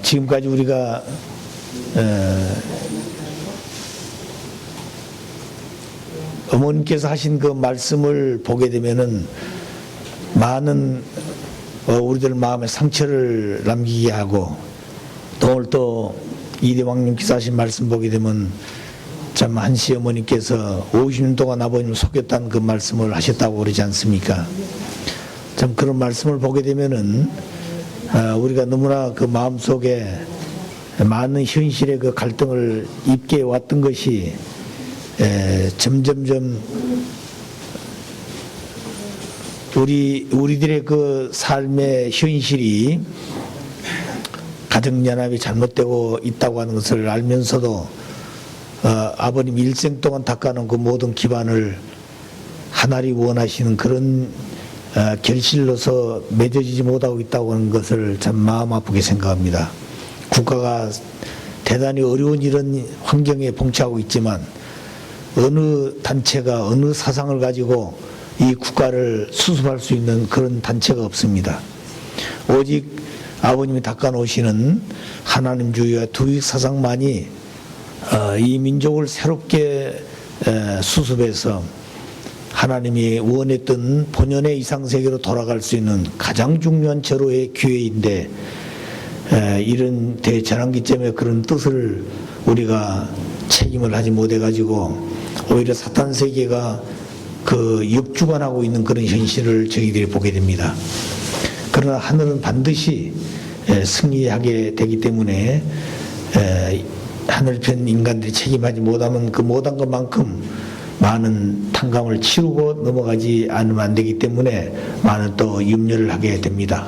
지금까지 우리가 어머님께서 하신 그 말씀을 보게 되면은 많은 우리들 마음에 상처를 남기게 하고, 또 오늘 또 이대왕님께서 하신 말씀 보게 되면 참 한시 어머니께서 50년 동안 아버님을 속였다는 그 말씀을 하셨다고 그러지 않습니까? 참 그런 말씀을 보게 되면은 우리가 너무나 그 마음속에 많은 현실의 그 갈등을 입게 왔던 것이 점점점 우리들의 그 삶의 현실이 가정연합이 잘못되고 있다고 하는 것을 알면서도 아버님 일생 동안 닦아놓은 그 모든 기반을 하나님 원하시는 그런 결실로서 맺어지지 못하고 있다고 하는 것을 참 마음 아프게 생각합니다. 국가가 대단히 어려운 이런 환경에 봉착하고 있지만 어느 단체가 어느 사상을 가지고 이 국가를 수습할 수 있는 그런 단체가 없습니다. 오직 아버님이 닦아놓으시는 하나님주의와 투익 사상만이 이 민족을 새롭게 수습해서 하나님이 원했던 본연의 이상세계로 돌아갈 수 있는 가장 중요한 절호의 기회인데, 이런 대전환기점에 그런 뜻을 우리가 책임을 하지 못해가지고 오히려 사탄 세계가 그 역주관하고 있는 그런 현실을 저희들이 보게 됩니다. 그러나 하늘은 반드시 승리하게 되기 때문에 하늘편 인간들이 책임하지 못하면 그 못한 것만큼 많은 탕감을 치르고 넘어가지 않으면 안 되기 때문에 많은 또 염려를 하게 됩니다.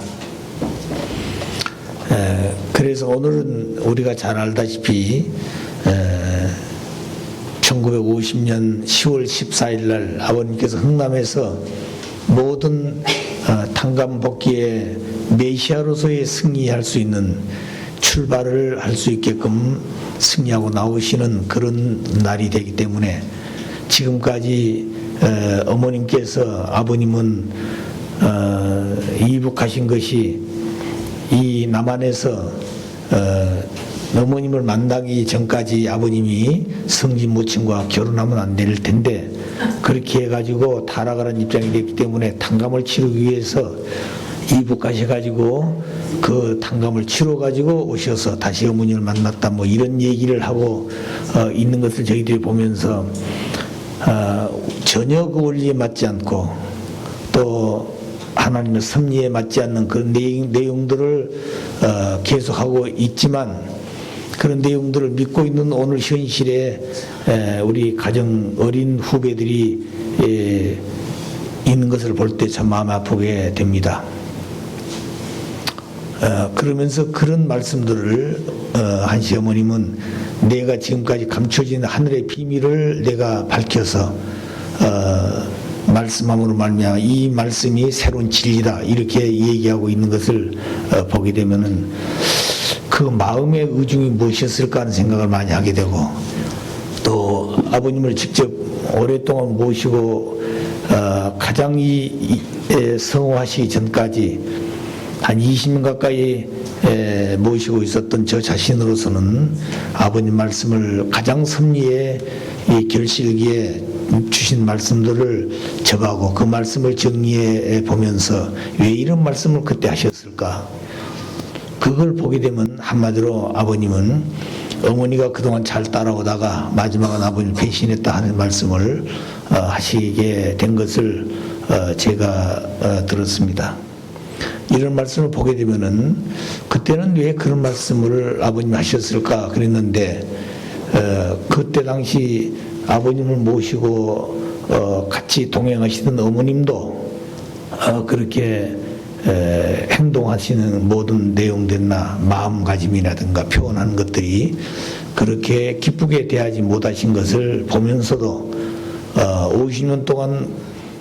그래서 오늘은 우리가 잘 알다시피 1950년 10월 14일 날 아버님께서 흥남에서 모든 탕감 복귀의 메시아로서의 승리할 수 있는 출발을 할 수 있게끔 승리하고 나오시는 그런 날이 되기 때문에 지금까지 어머님께서 아버님은 이북하신 것이 이 남한에서 어머님을 만나기 전까지 아버님이 성진 모친과 결혼하면 안 될 텐데 그렇게 해가지고 타락하는 입장이 됐기 때문에 탕감을 치르기 위해서 이북 가셔가지고 그 탕감을 치러가지고 오셔서 다시 어머님을 만났다 뭐 이런 얘기를 하고 있는 것을 저희들이 보면서 전혀 그 원리에 맞지 않고 또 하나님의 섭리에 맞지 않는 그런 내용들을 계속하고 있지만 그런 내용들을 믿고 있는 오늘 현실에 우리 가정 어린 후배들이 있는 것을 볼 때 참 마음 아프게 됩니다. 그러면서 그런 말씀들을 한시 어머님은 내가 지금까지 감춰진 하늘의 비밀을 내가 밝혀서 말씀함으로 말미암아 이 말씀이 새로운 진리다 이렇게 얘기하고 있는 것을 보게 되면은 그 마음의 의중이 무엇이었을까 하는 생각을 많이 하게 되고 또 아버님을 직접 오랫동안 모시고 가장 성호하시기 전까지 한 20년 가까이 모시고 있었던 저 자신으로서는 아버님 말씀을 가장 섭리의 이 결실기에 주신 말씀들을 접하고 그 말씀을 정리해 보면서 왜 이런 말씀을 그때 하셨을까? 그걸 보게 되면 한마디로 아버님은 어머니가 그동안 잘 따라오다가 마지막은 아버님을 배신했다 하는 말씀을 하시게 된 것을 제가 들었습니다. 이런 말씀을 보게 되면은 그때는 왜 그런 말씀을 아버님이 하셨을까 그랬는데 그때 당시 아버님을 모시고 같이 동행하시던 어머님도 그렇게 행동하시는 모든 내용들이나 마음가짐이라든가 표현하는 것들이 그렇게 기쁘게 대하지 못하신 것을 보면서도 50년 동안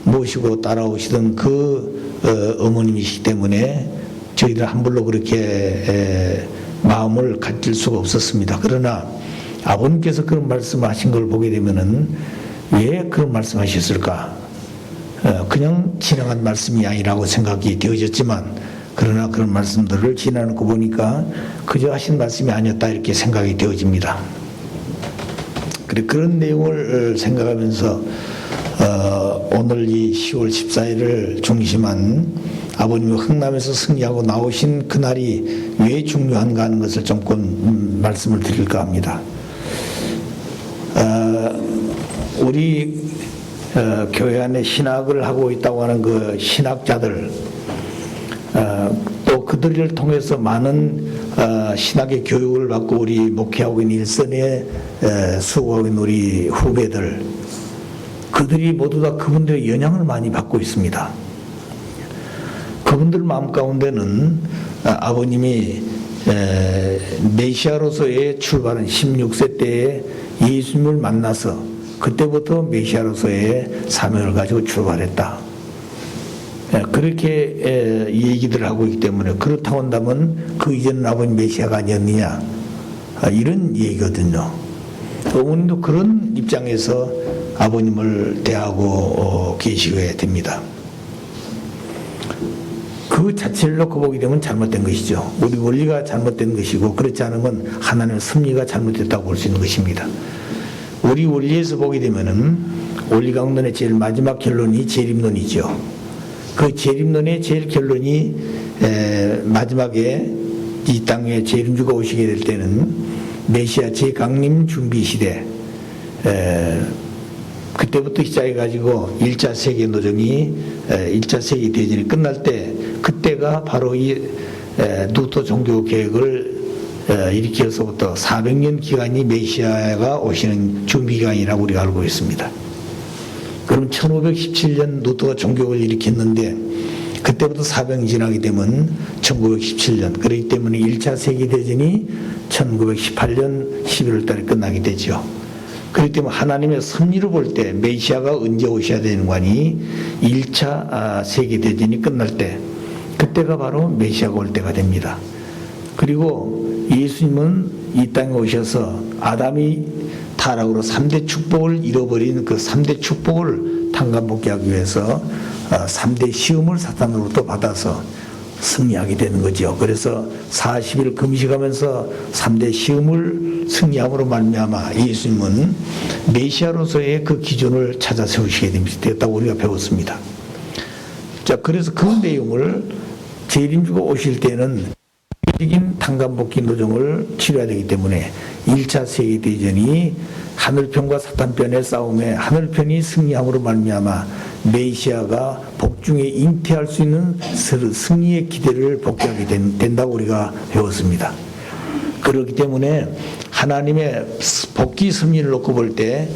모시고 따라오시던 그 어머님이시기 때문에 저희들 함부로 그렇게 마음을 가질 수가 없었습니다. 그러나 아버님께서 그런 말씀을 하신 걸 보게 되면은 왜 그런 말씀 하셨을까? 그냥 지나간 말씀이 아니라고 생각이 되어졌지만 그러나 그런 말씀들을 지나놓고 보니까 그저 하신 말씀이 아니었다 이렇게 생각이 되어집니다. 그런 내용을 생각하면서 오늘 이 10월 14일을 중심한 아버님이 흥남에서 승리하고 나오신 그날이 왜 중요한가 하는 것을 조금 말씀을 드릴까 합니다. 우리 교회 안에 신학을 하고 있다고 하는 그 신학자들, 또 그들을 통해서 많은 신학의 교육을 받고 우리 목회하고 있는 일선에 수고하고 있는 우리 후배들, 그들이 모두 다 그분들의 영향을 많이 받고 있습니다. 그분들 마음 가운데는 아버님이 메시아로서의 출발은 16세 때에 예수님을 만나서 그때부터 메시아로서의 사명을 가지고 출발했다. 그렇게 얘기들을 하고 있기 때문에 그렇다고 한다면 그 이전은 아버님 메시아가 아니었느냐, 이런 얘기거든요. 어머님도 그런 입장에서 아버님을 대하고 계시게 됩니다. 그 자체를 놓고 보게 되면 잘못된 것이죠. 우리 원리가 잘못된 것이고, 그렇지 않으면 하나님의 섭리가 잘못됐다고 볼 수 있는 것입니다. 우리 원리에서 보게 되면은 원리 강론의 제일 마지막 결론이 재림론이죠. 그 재림론의 제일 결론이 마지막에 이 땅에 재림주가 오시게 될 때는 메시아 재강림 준비 시대, 그때부터 시작해가지고 1차 세계 노정이 1차 세계 대전이 끝날 때, 그때가 바로 이 루터 종교 개혁을 일으켜서부터 400년 기간이 메시아가 오시는 준비 기간이라고 우리가 알고 있습니다. 그럼 1517년 루터가 종교를 일으켰는데 그때부터 400년 지나게 되면 1917년, 그렇기 때문에 1차 세계 대전이 1918년 11월 달에 끝나게 되죠. 그렇기 때문에 하나님의 섭리로 볼 때 메시아가 언제 오셔야 되는 거니 1차 세계대전이 끝날 때, 그때가 바로 메시아가 올 때가 됩니다. 그리고 예수님은 이 땅에 오셔서 아담이 타락으로 3대 축복을 잃어버린 그 3대 축복을 탕감복귀하기 위해서 3대 시험을 사탄으로부터 받아서 승리하게 되는 거죠. 그래서 40일 금식하면서 3대 시험을 승리함으로 말미암아 예수님은 메시아로서의 그 기준을 찾아 세우시게 되었다고 우리가 배웠습니다. 자, 그래서 그 내용을 재림주가 오실 때는 인 탕감복귀 노정을 치러야 되기 때문에 1차 세계대전이 하늘편과 사탄편의 싸움에 하늘편이 승리함으로 말미암아 메시아가 복중에 잉태할 수 있는 승리의 기대를 복귀하게 된다고 우리가 배웠습니다. 그렇기 때문에 하나님의 복귀 승리를 놓고 볼 때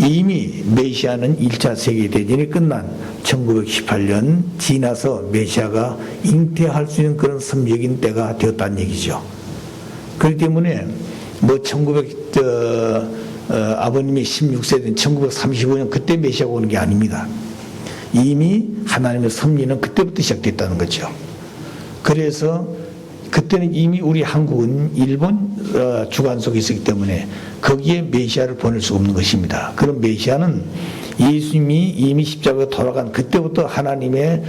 이미 메시아는 1차 세계대전이 끝난 1918년 지나서 메시아가 잉태할 수 있는 그런 섭리적인 때가 되었다는 얘기죠. 그렇기 때문에 아버님이 16세 된 1935년 그때 메시아가 오는 게 아닙니다. 이미 하나님의 섭리는 그때부터 시작됐다는 거죠. 그래서 그때는 이미 우리 한국은 일본 주관 속에 있었기 때문에 거기에 메시아를 보낼 수 없는 것입니다. 그럼 메시아는 예수님이 이미 십자가에 돌아간 그때부터 하나님의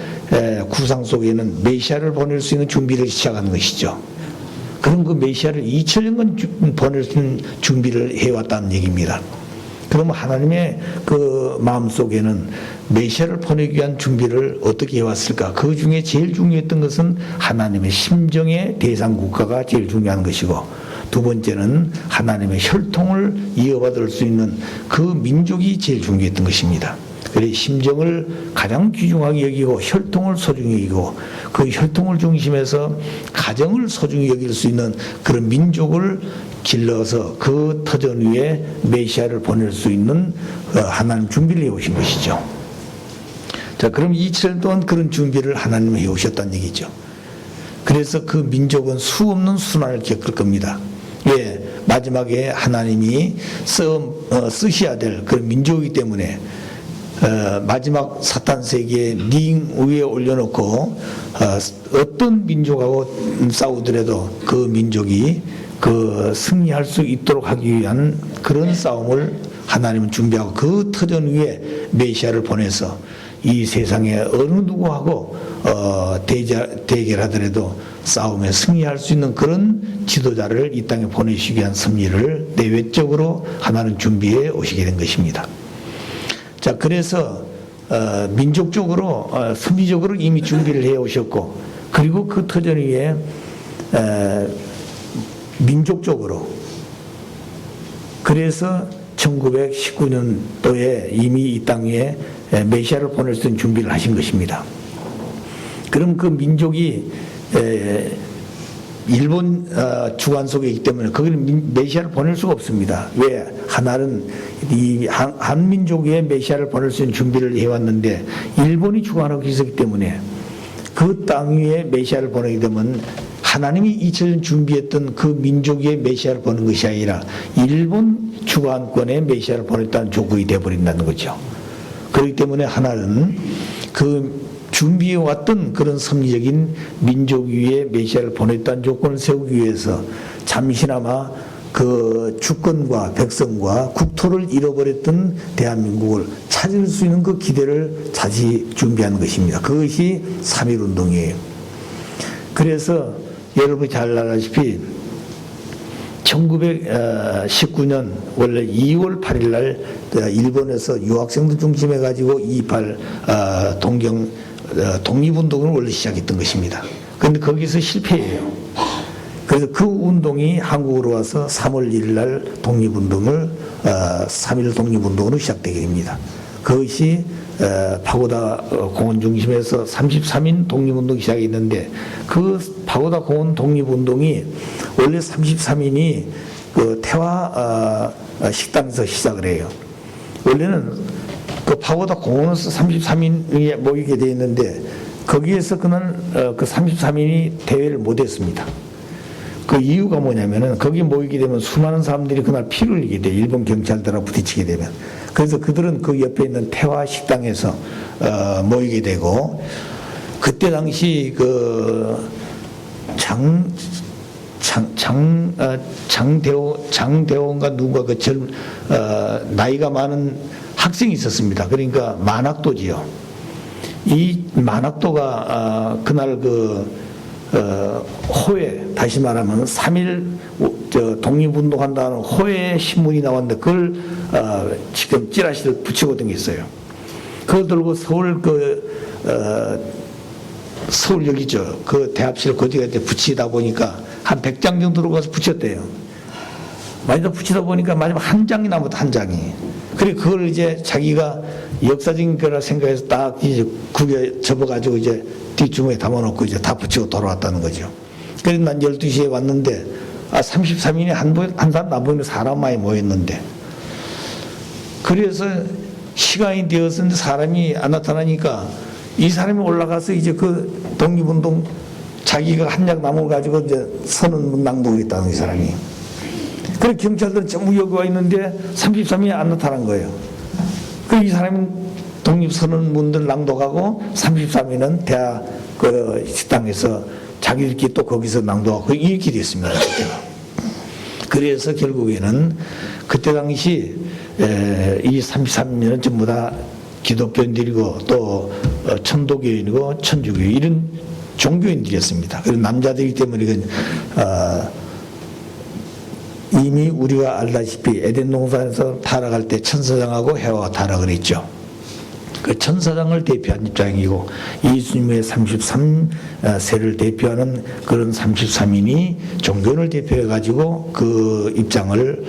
구상 속에는 메시아를 보낼 수 있는 준비를 시작하는 것이죠. 그럼 그 메시아를 2000년간 보낼 수 있는 준비를 해왔다는 얘기입니다. 그러면 하나님의 그 마음속에는 메시아를 보내기 위한 준비를 어떻게 해왔을까? 그 중에 제일 중요했던 것은 하나님의 심정의 대상 국가가 제일 중요한 것이고, 두 번째는 하나님의 혈통을 이어받을 수 있는 그 민족이 제일 중요했던 것입니다. 그래서 심정을 가장 귀중하게 여기고 혈통을 소중히 여기고 그 혈통을 중심해서 가정을 소중히 여길 수 있는 그런 민족을 길러서 그 터전 위에 메시아를 보낼 수 있는 하나님 준비를 해오신 것이죠. 자, 그럼 2000년 동안 그런 준비를 하나님이 해오셨다는 얘기죠. 그래서 그 민족은 수없는 순환을 겪을 겁니다. 예, 마지막에 하나님이 쓰셔야 될 그런 민족이기 때문에 마지막 사탄 세계의 링 위에 올려놓고 어떤 민족하고 싸우더라도 그 민족이 그 승리할 수 있도록 하기 위한 그런 싸움을 하나님은 준비하고 그 터전 위에 메시아를 보내서 이 세상에 어느 누구하고 대결하더라도 싸움에 승리할 수 있는 그런 지도자를 이 땅에 보내시기 위한 섭리를 내외적으로 하나는 준비해 오시게 된 것입니다. 자, 그래서 민족적으로 섭리적으로 이미 준비를 해 오셨고, 그리고 그 터전 위에 민족적으로, 그래서 1919년도에 이미 이 땅 위에 메시아를 보낼 수 있는 준비를 하신 것입니다. 그럼 그 민족이 일본 주관 속에 있기 때문에 거기는 메시아를 보낼 수가 없습니다. 왜? 하나는 이 한민족의 메시아를 보낼 수 있는 준비를 해왔는데 일본이 주관하고 있었기 때문에 그 땅 위에 메시아를 보내게 되면 하나님이 이처럼 준비했던 그 민족의 메시아를 보는 것이 아니라 일본 주관권의 메시아를 보냈다는 조건이 되어버린다는 거죠. 그렇기 때문에 하나는 그 준비해왔던 그런 섭리적인 민족 위에 메시아를 보냈다는 조건을 세우기 위해서 잠시나마 그 주권과 백성과 국토를 잃어버렸던 대한민국을 찾을 수 있는 그 기대를 다시 준비하는 것입니다. 그것이 3.1운동이에요. 그래서 여러분이 잘 알다시피 1919년 원래 2월 8일 날 일본에서 유학생들 중심해 가지고 2.28 독립운동을 원래 시작했던 것입니다. 그런데 거기서 실패해요. 그래서 그 운동이 한국으로 와서 3월 1일 날 독립운동을 3.1 독립운동으로 시작되게 됩니다. 그것이 파고다 공원 중심에서 33인 독립운동이 시작했는데 그 파고다 공원 독립운동이 원래 33인이 그 태화 식당에서 시작을 해요. 원래는 그 파고다 공원에서 33인이 모이게 되어 있는데 거기에서 그는 그 33인이 대회를 못했습니다. 그 이유가 뭐냐면은 거기 모이게 되면 수많은 사람들이 그날 피를 흘리게 돼. 일본 경찰들하고 부딪히게 되면. 그래서 그들은 그 옆에 있는 태화 식당에서 모이게 되고, 그때 당시 그 장대원가 누가 그 나이가 많은 학생이 있었습니다. 그러니까 만학도지요. 이 만학도가 그날 호에, 다시 말하면 3.1 독립운동한다는 호에 신문이 나왔는데 그걸 지금 찌라시를 붙이고 다녔어요. 그걸 들고 서울역이죠. 그 대합실 거기에 붙이다 보니까 한 100장 정도로 가서 붙였대요. 마지막 붙이다 보니까 마지막 한 장이 남았다, 한 장이. 그리고 그걸 이제 자기가 역사적인 거라 생각해서 딱 이제 구겨 접어가지고 이제 뒷주머니에 담아놓고 이제 다 붙이고 돌아왔다는 거죠. 그래서 난 12시에 왔는데 33인이 한 사람 남보이는 사람 많이 모였는데, 그래서 시간이 되었는데 사람이 안 나타나니까 이 사람이 올라가서 이제 그 독립운동 자기가 한 장 나무 가지고 이제 선언문 낭독했다는 이 사람이. 그래 경찰들은 전부 여기 와 있는데 33인이 안 나타난 거예요. 그 이 사람이 독립선언문들 낭독하고 33인은 대학 그 식당에서 자기들끼리 또 거기서 낭독하고 이렇게 됐습니다. 그때가. 그래서 결국에는 그때 당시 이 33인은 전부 다 기독교인들이고 또 천도교인이고 천주교 이런 종교인들이었습니다. 그리고 남자들이기 때문에 이건 이미 우리가 알다시피 에덴 동산에서 타락할 때 천사장하고 해와가 타락을 했죠. 그 천사장을 대표한 입장이고 예수님의 33세를 대표하는 그런 33인이 종교를 대표해 가지고 그 입장을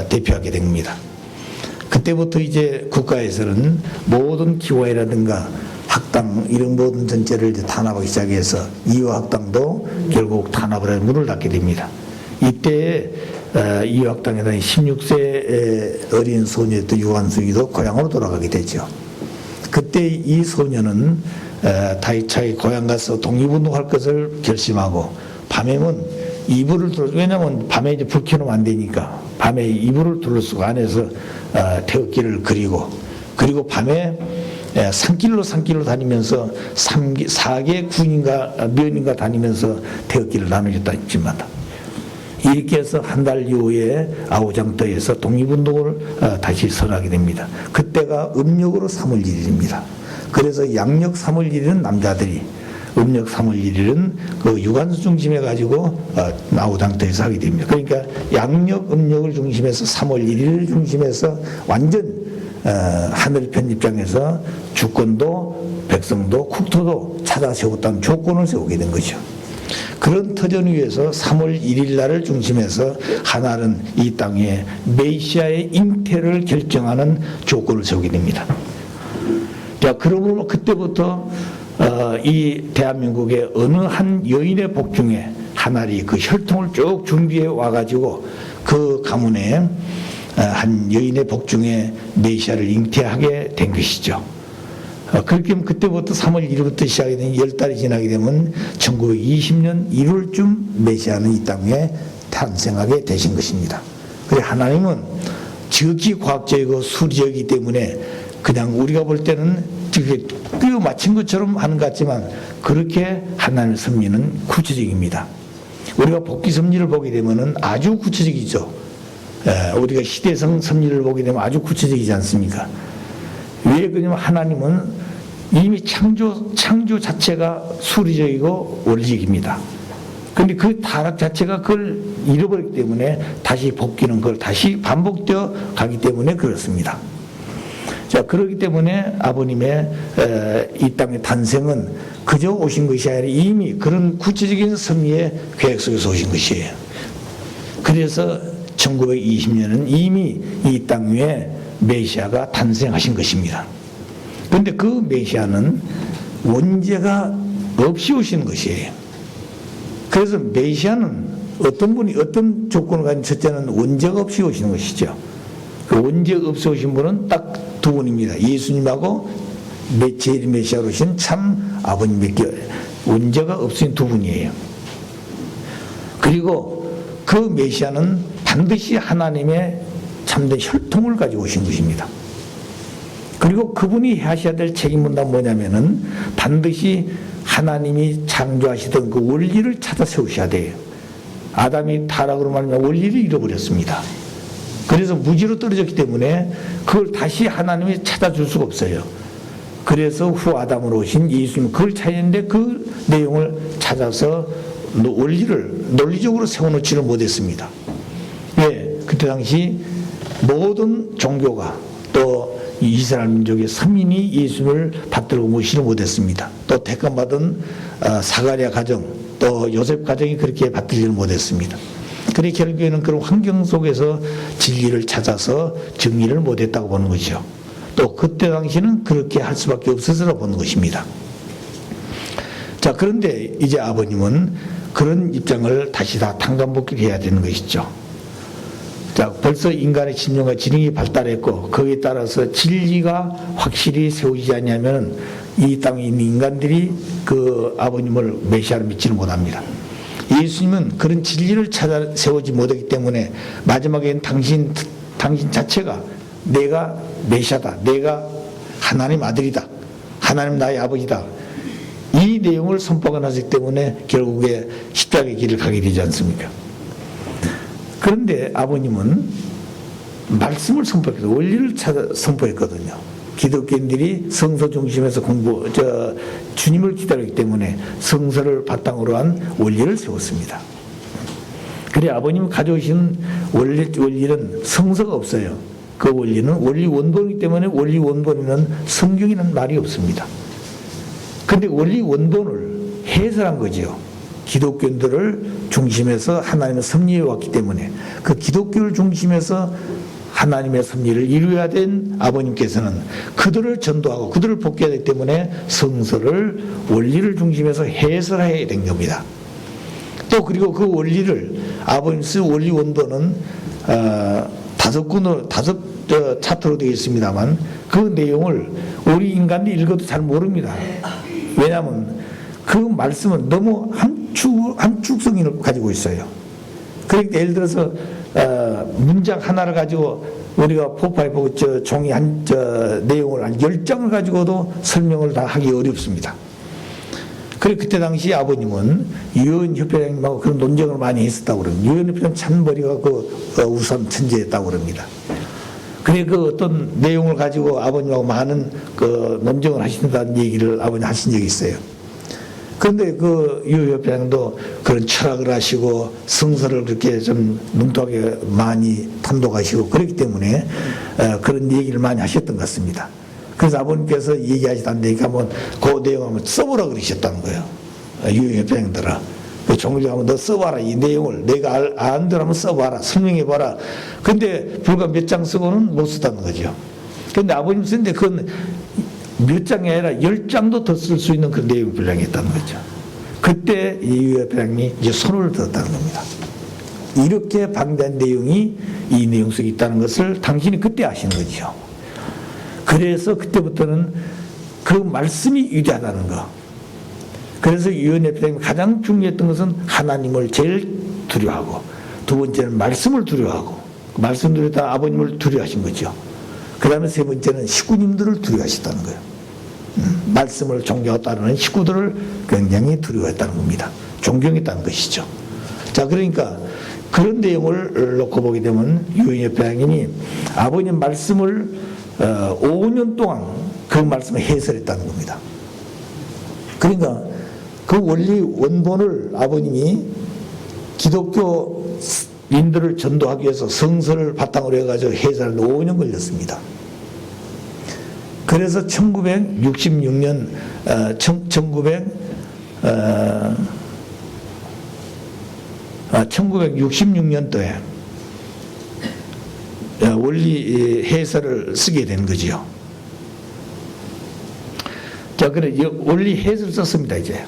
대표하게 됩니다. 그때부터 이제 국가에서는 모든 기와이라든가 학당 이런 모든 전체를 이제 탄압하기 시작해서 이화학당도 결국 탄압을 해 문을 닫게 됩니다. 이때 이화학당에 다닌 16세 어린 소녀였던 유한숙이도 고향으로 돌아가게 되죠. 그때 이 소녀는 자기 고향 가서 독립운동할 것을 결심하고 밤에는 이불을 왜냐면 밤에 이제 불 켜놓으면 안 되니까 밤에 이불을 둘러쓰고 안에서 태극기를 그리고 밤에 산길로 다니면서 4개 군인가 면인가 다니면서 태극기를 나누겠다 했지만 이렇게 해서 한 달 이후에 아오장터에서 독립운동을 다시 선하게 됩니다. 그때가 음력으로 3월 1일입니다. 그래서 양력 3월 1일은 남자들이, 음력 3월 1일은 그 유관수 중심해 가지고 나우당터에서 하게 됩니다. 그러니까 양력, 음력을 중심해서 3월 1일을 중심해서 완전 하늘편 입장에서 주권도 백성도 국토도 찾아 세웠다는 조건을 세우게 된 거죠. 그런 터전 위에서 3월 1일 날을 중심해서 하나는 이 땅에 메시아의 잉태를 결정하는 조건을 세우게 됩니다. 자, 그러므로 그때부터 이 대한민국의 어느 한 여인의 복중에 하나리 그 혈통을 쭉 준비해 와가지고 그 가문에 한 여인의 복중에 메시아를 잉태하게 된 것이죠. 그렇게 하면 그때부터 3월 1일부터 시작이 된 10달이 지나게 되면 1920년 1월쯤 메시아는 이 땅에 탄생하게 되신 것입니다. 그래서 하나님은 지극히 과학적이고 수리적이기 때문에 그냥 우리가 볼 때는 끼워 맞힌 것처럼 하는 것 같지만 그렇게 하나님의 섭리는 구체적입니다. 우리가 복귀 섭리를 보게 되면 아주 구체적이죠. 우리가 시대성 섭리를 보게 되면 아주 구체적이지 않습니까? 왜 그러냐면 하나님은 이미 창조 자체가 수리적이고 원리적입니다. 그런데 그 타락 자체가 그걸 잃어버리기 때문에 다시 복귀는 그걸 다시 반복되어 가기 때문에 그렇습니다. 자, 그렇기 때문에 아버님의 이 땅의 탄생은 그저 오신 것이 아니라 이미 그런 구체적인 섭리의 계획 속에서 오신 것이에요. 그래서 1920년은 이미 이 땅 위에 메시아가 탄생하신 것입니다. 그런데 그 메시아는 원죄가 없이 오시는 것이에요. 그래서 메시아는 어떤 분이 어떤 조건을 가진 첫째는 원죄가 없이 오시는 것이죠. 그 원죄 없이 오신 분은 딱 두 분입니다. 예수님하고 제일 메시아로 오신 참 아버님께 원죄가 없으신 두 분이에요. 그리고 그 메시아는 반드시 하나님의 참된 혈통을 가지고 오신 것입니다. 그리고 그분이 하셔야 될 책임문답은 뭐냐면은 반드시 하나님이 창조하시던 그 원리를 찾아 세우셔야 돼요. 아담이 타락으로 말미암아 원리를 잃어버렸습니다. 그래서 무지로 떨어졌기 때문에 그걸 다시 하나님이 찾아줄 수가 없어요. 그래서 후 아담으로 오신 예수님 그걸 찾았는데 그 내용을 찾아서 원리를 논리적으로 세워놓지를 못했습니다. 왜? 그때 당시 모든 종교가 또 이스라엘 민족의 선민이 예수를 받들고 모시지 못했습니다. 또 택함받은 사가랴 가정 또 요셉 가정이 그렇게 받들지를 못했습니다. 그래 결국에는 그런 환경 속에서 진리를 찾아서 정리를 못했다고 보는 것이죠. 또 그때 당시는 그렇게 할 수밖에 없어서라 보는 것입니다. 자, 그런데 이제 아버님은 그런 입장을 다시 다 탕감복귀를 해야 되는 것이죠. 자, 벌써 인간의 신념과 지능이 발달했고 거기에 따라서 진리가 확실히 세우지 않냐면 이 땅에 있는 인간들이 그 아버님을 메시아로 믿지는 못합니다. 예수님은 그런 진리를 찾아 세우지 못하기 때문에 마지막엔 당신 자체가 내가 메시아다, 내가 하나님 아들이다, 하나님 나의 아버지다, 이 내용을 선포가 나기 때문에 결국에 십자가의 길을 가게 되지 않습니까? 그런데 아버님은 말씀을 선포했거든요. 원리를 선포했거든요. 기독교인들이 성서 중심에서 주님을 기다리기 때문에 성서를 바탕으로 한 원리를 세웠습니다. 그래 아버님이 가져오신 원리는 성서가 없어요. 그 원리는 원리 원본이기 때문에 원리 원본에는 성경이라는 말이 없습니다. 그런데 원리 원본을 해설한 거죠. 기독교인들을 중심해서 하나님의 섭리해 왔기 때문에 그 기독교를 중심해서 하나님의 섭리를 이루어야 된 아버님께서는 그들을 전도하고 그들을 복귀해야 되기 때문에 성서를 원리를 중심해서 해설해야 된 겁니다. 또 그리고 그 원리를 아버님 쓴 원리 원본은 다섯 차트로 되어 있습니다만 그 내용을 우리 인간이 읽어도 잘 모릅니다. 왜냐하면 그 말씀은 너무 함축성을 가지고 있어요. 그러니까 예를 들어서 문장 하나를 가지고 우리가 포파해보고 종이 내용을 한 10장을 가지고도 설명을 다 하기 어렵습니다. 그래 그때 당시 아버님은 유엔협회장님하고 그런 논쟁을 많이 했었다고 그럽니다. 유엔협회장 참 머리가 우선 천재였다고 그럽니다. 그래 그 어떤 내용을 가지고 아버님하고 많은 그 논쟁을 하신다는 얘기를 아버님 하신 적이 있어요. 그런데 그 유협회장도 그런 철학을 하시고 성서를 그렇게 좀 능통하게 많이 탐독하시고 그렇기 때문에 그런 얘기를 많이 하셨던 것 같습니다. 그래서 아버님께서 얘기하시다 않으니까 한번 그 내용 한번 써보라 그러셨다는 거예요. 유협회장들아. 그 종교적 한번 너 써봐라. 이 내용을 내가 아는 대로 한번 써봐라. 설명해봐라. 근데 불과 몇 장 쓰고는 못 쓰다는 거죠. 근데 아버님 쓰는데 그건 몇 장이 아니라 10장도 더 쓸 수 있는 그 내용 분량이 있다는 거죠. 그때 이 유협회장이 이제 손을 들었다는 겁니다. 이렇게 방대한 내용이 이 내용 속에 있다는 것을 당신이 그때 아시는 거죠. 그래서 그때부터는 그 말씀이 위대하다는 거. 그래서 유협회장이 가장 중요했던 것은 하나님을 제일 두려워하고 두 번째는 말씀을 두려워하고 말씀 두려워하다 아버님을 두려워하신 거죠. 그 다음에 세 번째는 식구님들을 두려워하셨다는 거예요. 말씀을 존경하고 따르는 식구들을 굉장히 두려워했다는 겁니다. 존경했다는 것이죠. 자, 그러니까 그런 내용을 놓고 보게 되면 유협회장님이 아버님 말씀을 5년 동안 그 말씀을 해설했다는 겁니다. 그러니까 그 원리 원본을 아버님이 기독교인들을 전도하기 위해서 성서를 바탕으로 해가지고 해설하는데 5년 걸렸습니다. 그래서 1966년 1966년도에 원리 해설을 쓰게 된 거지요. 자, 그래 원리 해설을 썼습니다. 이제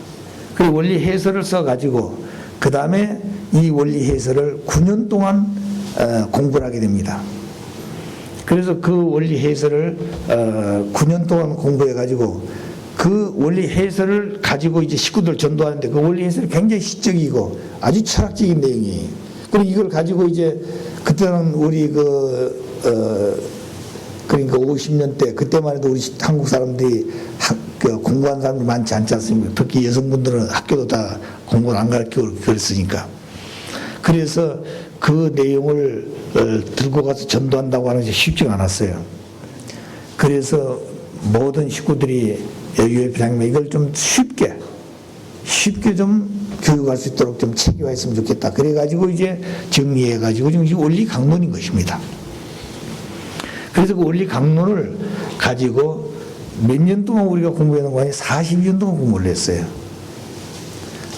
그 원리 해설을 써가지고 그 다음에 이 원리 해설을 9년 동안 공부를 하게 됩니다. 그래서 그 원리 해설을 9년 동안 공부해가지고 그 원리 해설을 가지고 이제 식구들 전도하는데 그 원리 해설이 굉장히 시적이고 아주 철학적인 내용이. 그리고 이걸 가지고 이제 그때는 우리 그러니까 50년대 그때만 해도 우리 한국 사람들이 공부한 사람들이 많지 않지 않습니까? 특히 여성분들은 학교도 다 공부를 안 가르치고 그랬으니까. 그래서 그 내용을 들고 가서 전도한다고 하는 것이 쉽지가 않았어요. 그래서 모든 식구들이 유협회장님 이걸 좀 쉽게 좀 교육할 수 있도록 좀 체계화했으면 좋겠다. 그래가지고 이제 정리해가지고 지금 원리 강론인 것입니다. 그래서 그 원리 강론을 가지고 몇 년 동안 우리가 공부해놓은 거 아니에요? 40년 동안 공부를 했어요.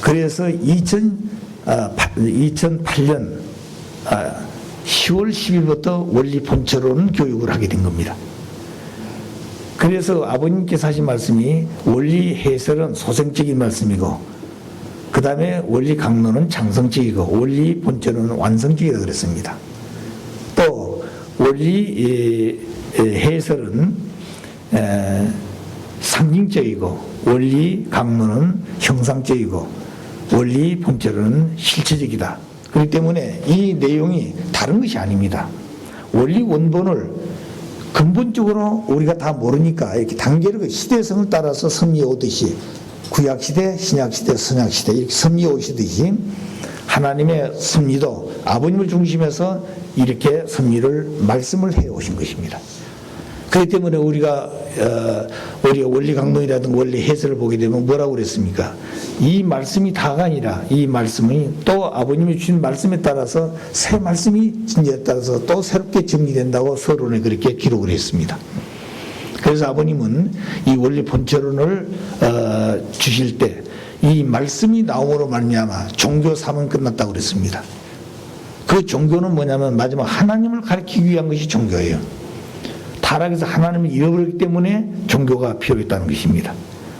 그래서 2008년 10월 10일부터 원리 본처로는 교육을 하게 된 겁니다. 그래서 아버님께서 하신 말씀이 원리 해설은 소생적인 말씀이고 그 다음에 원리 강론은 창성적이고 원리 본처로는 완성적이라고 그랬습니다. 또 원리 해설은 상징적이고 원리 강론은 형상적이고 원리 본체로는 실체적이다. 그렇기 때문에 이 내용이 다른 것이 아닙니다. 원리 원본을 근본적으로 우리가 다 모르니까 이렇게 단계로 시대성을 따라서 섭리해 오듯이 구약시대, 신약시대, 선약시대 이렇게 섭리해 오시듯이 하나님의 섭리도 아버님을 중심해서 이렇게 섭리를 말씀을 해 오신 것입니다. 그렇기 때문에 우리가 원리 강론이라든가 원리 해설을 보게 되면 뭐라고 그랬습니까? 이 말씀이 다가 아니라 이 말씀이 또 아버님이 주신 말씀에 따라서 새 말씀이 진리에 따라서 또 새롭게 정리된다고 서론에 그렇게 기록을 했습니다. 그래서 아버님은 이 원리 본처론을 주실 때 이 말씀이 나옴으로 말미암아 종교 3은 끝났다고 그랬습니다. 그 종교는 뭐냐면 마지막 하나님을 가리키기 위한 것이 종교예요. 타락해서 하나님을 잃어버렸기 때문에 종교가 필요했다는 것입니다.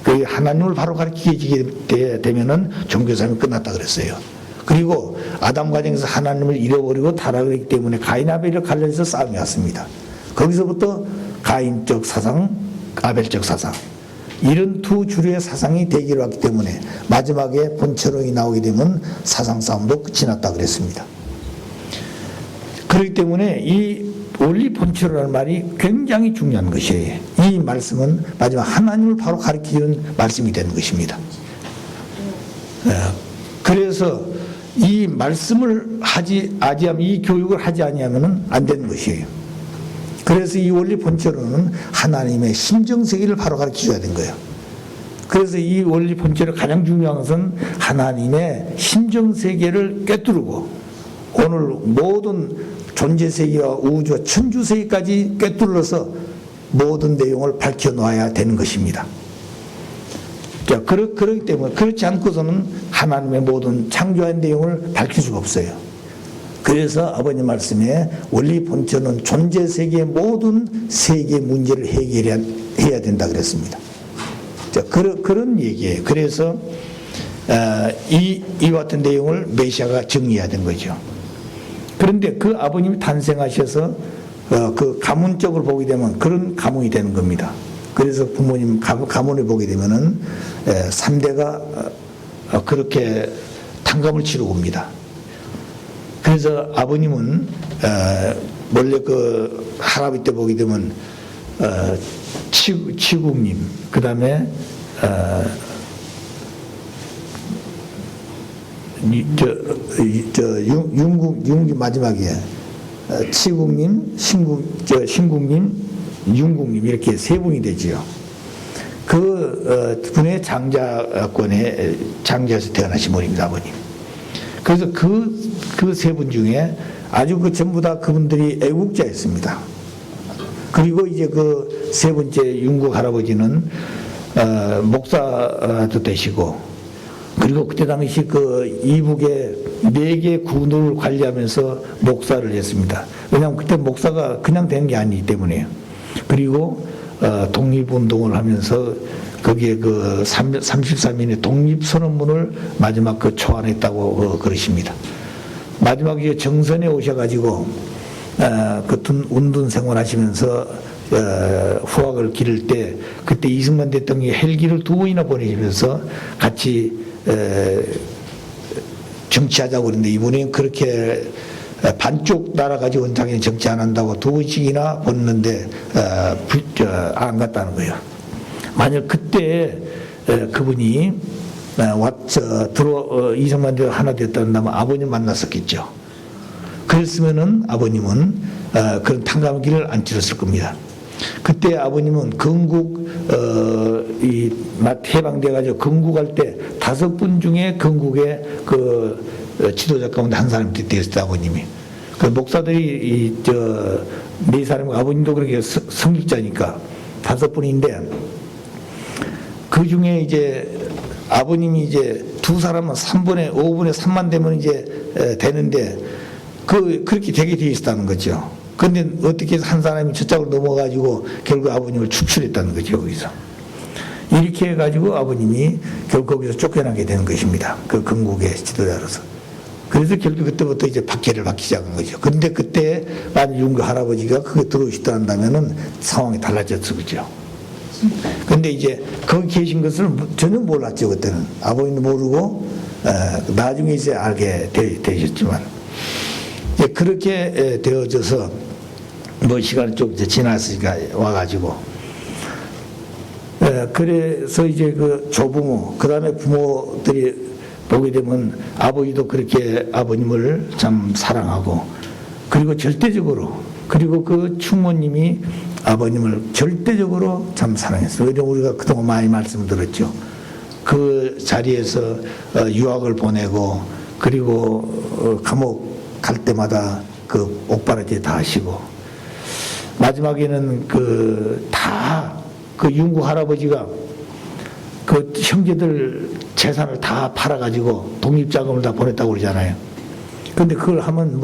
그 하나님을 바로 가리키게 되면은 종교 3이 끝났다 그랬어요. 그리고 아담 과정에서 하나님을 잃어버리고 타락을 했기 때문에 가인 아벨을 갈라서 싸움이 왔습니다. 거기서부터 가인적 사상, 아벨적 사상 이런 두 주류의 사상이 대기를 왔기 때문에 마지막에 본처론이 나오게 되면 사상 싸움도 끝이 났다 그랬습니다. 그렇기 때문에 이 원리 본처라는 말이 굉장히 중요한 것이에요. 이 말씀은 마지막 하나님을 바로 가리키는 말씀이 되는 것입니다. 그래서 이 말씀을 하지 아니하면 이 교육을 하지 아니하면 안 되는 것이에요. 그래서 이 원리 본체론은 하나님의 심정세계를 바로 가르쳐줘야 된 거예요. 그래서 이 원리 본체로 가장 중요한 것은 하나님의 심정세계를 꿰뚫고 오늘 모든 존재세계와 우주와 천주세계까지 꿰뚫어서 모든 내용을 밝혀놓아야 되는 것입니다. 자, 그렇기 때문에 그렇지 않고서는 하나님의 모든 창조한 내용을 밝힐 수가 없어요. 그래서 아버님 말씀에 원리 본체는 존재세계의 모든 세계 문제를 해결해야 된다 그랬습니다. 자, 그런 얘기예요. 그래서 이 같은 내용을 메시아가 정리해야 된 거죠. 그런데 그 아버님이 탄생하셔서 그 가문적으로 보게 되면 그런 가문이 되는 겁니다. 그래서 부모님 가문을 보게 되면은 3대가 그렇게 탕감을 치르고 옵니다. 그래서 아버님은 원래 그 할아버지 때 보게 되면 치국님, 그 다음에 윤국이 마지막이에요. 치국님, 신국님, 윤국님 이렇게 세 분이 되지요. 그 분의 장자권의 장자에서 태어나신 분입니다, 아버님. 그래서 그 세 분 중에 아주 전부 다 그분들이 애국자였습니다. 그리고 이제 그 세 번째 윤국 할아버지는 목사도 되시고, 그리고 그때 당시 그 이북의 4개 군을 관리하면서 목사를 했습니다. 왜냐하면 그때 목사가 그냥 되는 게 아니기 때문에요. 그리고 독립운동을 하면서 거기에 그 33인의 독립선언문을 마지막 그 초안했다고 그러십니다. 마지막에 정선에 오셔가지고 운둔 생활하시면서 후학을 기를 때 그때 이승만 대통령이 헬기를 2번이나 보내시면서 같이 정치하자고 그랬는데 이분이 그렇게 반쪽 나라 가지고는 자기는 정치 안 한다고 2번씩이나 보냈는데 안 갔다는 거예요. 만약 그때 그분이 이승만 대통령 하나 됐다면 아버님 만났었겠죠. 그랬으면은 아버님은 그런 탕감길을 안 치렀을 겁니다. 그때 아버님은 건국 해방돼가지고 건국할 때 5분 중에 건국의 그 지도자 가운데 한 사람이 되었어요, 아버님이. 그 목사들이 4사람, 아버님도 그렇게 성직자니까 5분인데 그 중에 이제 아버님이 이제 2사람은 3분의 5분의 3만 되면 이제 되는데 그렇게 되게 돼 있었다는 거죠. 근데 어떻게 해서 한 사람이 저쪽으로 넘어가지고 결국 아버님을 축출했다는 거죠, 거기서. 이렇게 해가지고 아버님이 결국 거기서 쫓겨나게 되는 것입니다. 그 건국의 지도자로서. 그래서 결국 그때부터 이제 박해를 받기 시작한 거죠. 그런데 그때 만약 윤국 할아버지가 그게 들어오시다 한다면은 상황이 달라졌을 거죠. 근데 이제 거기 계신 것을 전혀 몰랐죠, 그때는. 아버님도 모르고, 나중에 이제 알게 되셨지만. 그렇게 되어져서 뭐 시간이 좀 지났으니까 와가지고. 그래서 이제 그 조부모, 그 다음에 부모들이 보게 되면 아버지도 그렇게 아버님을 참 사랑하고, 그리고 절대적으로, 그리고 그 충모님이 아버님을 절대적으로 참 사랑했어요. 왜냐면 우리가 그동안 많이 말씀드렸죠. 그 자리에서 유학을 보내고, 그리고 감옥 갈 때마다 그 옥바라지 다 하시고, 마지막에는 그 윤국 할아버지가 그 형제들 재산을 다 팔아가지고 독립자금을 다 보냈다고 그러잖아요. 근데 그걸 하면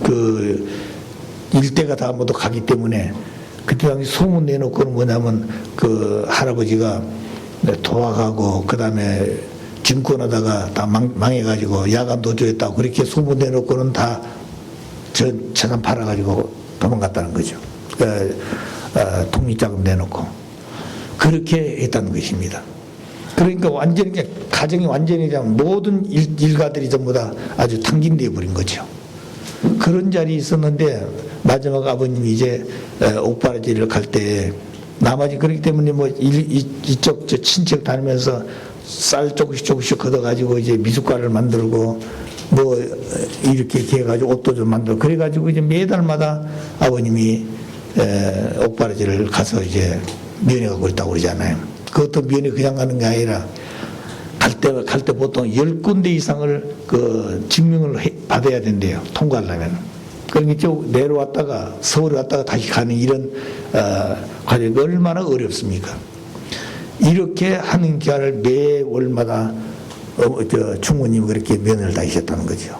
그 일대가 다 모두 가기 때문에 그때 당시 소문 내놓고는 뭐냐면 그 할아버지가 도박하고 그 다음에 증권하다가 다 망해가지고 야간 도주했다고 그렇게 소문 내놓고는 다 재산 팔아가지고 도망갔다는 거죠. 독립자금 내놓고 그렇게 했다는 것입니다. 그러니까 완전히 가정이 완전히 모든 일가들이 전부 다 아주 탕진되어 버린 거죠. 그런 자리에 있었는데 마지막 아버님이 이제 옥바라지를 갈 때 나머지 그렇기 때문에 뭐 이쪽 저 친척 다니면서 쌀 조금씩 걷어가지고 이제 미숫가루를 만들고 뭐 이렇게 해가지고 옷도 좀 만들고 그래가지고 이제 매달마다 아버님이 옥바라지를 가서 이제 면회가고 있다고 그러잖아요. 그것도 면회 그냥 가는 게 아니라 갈 때 보통 10군데 이상을 그 증명을 받아야 된대요. 통과하려면. 그러니까 쭉 내려왔다가 서울에 왔다가 다시 가는 이런 과정이 얼마나 어렵습니까? 이렇게 하는 기간을 매월마다 충무님이 그렇게 면회를 다니셨다는 거죠.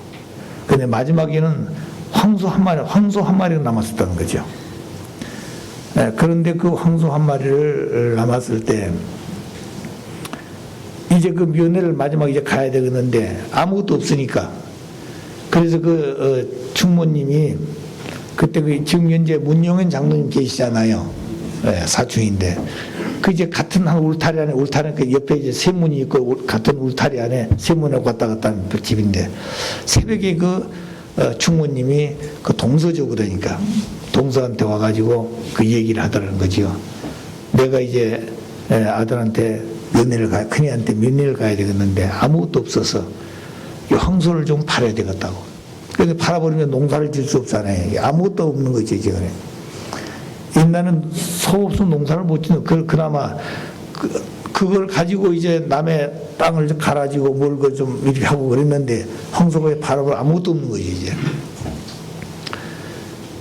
그런데 마지막에는 황소 한 마리가 남았었다는 거죠. 그런데 그 황소 한 마리를 남았을 때 이제 그 면회를 마지막에 이제 가야 되겠는데 아무것도 없으니까 그래서 그 충무님이 그때 그 지금 현재 문영현 장로님 계시잖아요. 사중인데 그 이제 같은 한 울타리 안에 그 옆에 이제 세문이 있고 같은 울타리 안에 세문하고 왔다 갔다 하는 집인데 새벽에 그 충무님이 그 동서죠. 그러니까 동서한테 와가지고 그 얘기를 하더라는 거지요. 내가 이제 아들한테 큰애한테 면회를 가야 되겠는데 아무것도 없어서 이 황소를 좀 팔아야 되겠다고. 그런데 팔아버리면 농사를 질 수 없잖아요. 아무것도 없는 거지 지금. 옛날에는 소 없으면 농사를 못 짓는. 그나마 그걸 가지고 이제 남의 땅을 갈아지고 뭘 좀 이렇게 하고 그랬는데 황소가 팔아버리면 아무것도 없는 거지 이제.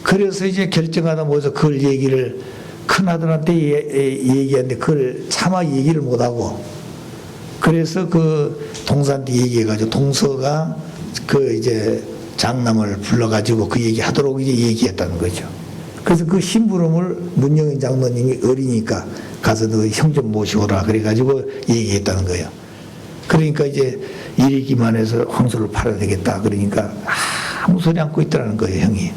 그래서 이제 결정하다 모여서 그걸 얘기를 큰아들한테 얘기하는데 그걸 차마 얘기를 못하고 그래서 그 동서한테 얘기해가지고 동서가 그 이제 장남을 불러가지고 그 얘기하도록 이제 얘기했다는 거죠. 그래서 그 심부름을 문영인 장로님이 어리니까 가서 너 형 좀 모시오라 그래가지고 얘기했다는 거예요. 그러니까 이제 이리기만 해서 황소를 팔아야 되겠다 그러니까 아무 소리 않고 있더라는 거예요 형이.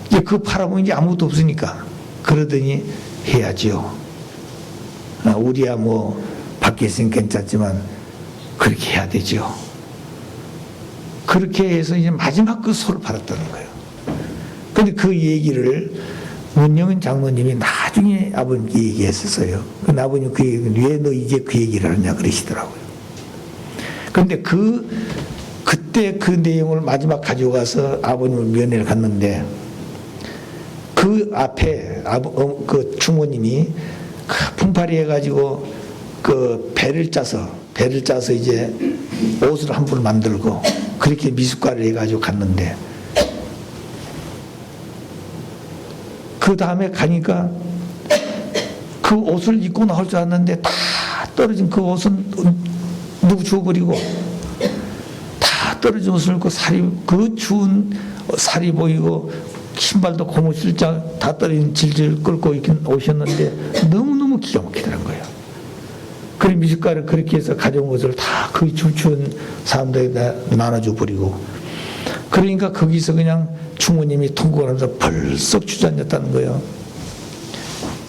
이제 그 팔아보면 이제 아무것도 없으니까 그러더니 해야지요. 우리야 뭐 밖에 있으면 괜찮지만 그렇게 해야 되죠. 그렇게 해서 이제 마지막 그 소를 팔았다는 거예요. 근데 그 얘기를 문영은 장로님이 나중에 아버님께 얘기했었어요. 근데 아버님 그 얘기는 왜 너 이제 그 얘기를 하냐 그러시더라고요. 근데 그때 그 내용을 마지막 가져가서 아버님을 면회를 갔는데 그 앞에 그 충무님이 풍파리 해가지고 그 배를 짜서 이제 옷을 한 벌 만들고 그렇게 미숫가루를 해가지고 갔는데 그 다음에 가니까 그 옷을 입고 나올 줄 알았는데 다 떨어진 그 옷은 누구 주워버리고 다 떨어진 옷을 입고 그 추운 살이 보이고 신발도 고무실장 다 떨어진 질질 끌고 이렇게 오셨는데 너무너무 기가 막히더란 거예요. 그리고 미숫가루 그렇게 해서 가져온 것을 다 그 추운 사람들에게 나눠줘 버리고 그러니까 거기서 그냥 충무님이 통곡을 하면서 벌썩 주저앉았다는 거예요.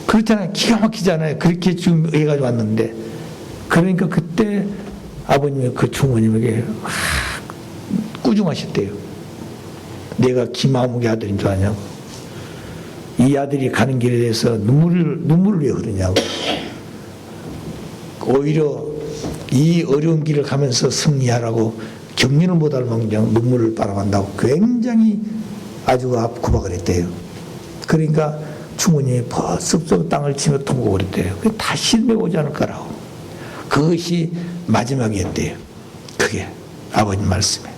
그렇잖아요. 기가 막히잖아요. 그렇게 지금 해가지고 왔는데 그러니까 그때 아버님이 그 충무님에게 꾸중하셨대요. 내가 기마무개 아들인 줄 아냐고. 이 아들이 가는 길에 대해서 눈물을 왜 흐르냐고. 오히려 이 어려운 길을 가면서 승리하라고 격려를 못할 망정 눈물을 빨아간다고 굉장히 아주 구박을 했대요. 그러니까 충무님이 벌써 땅을 치며 통곡을 했대요. 다시 내오지 않을 거라고. 그것이 마지막이었대요. 그게 아버님 말씀에.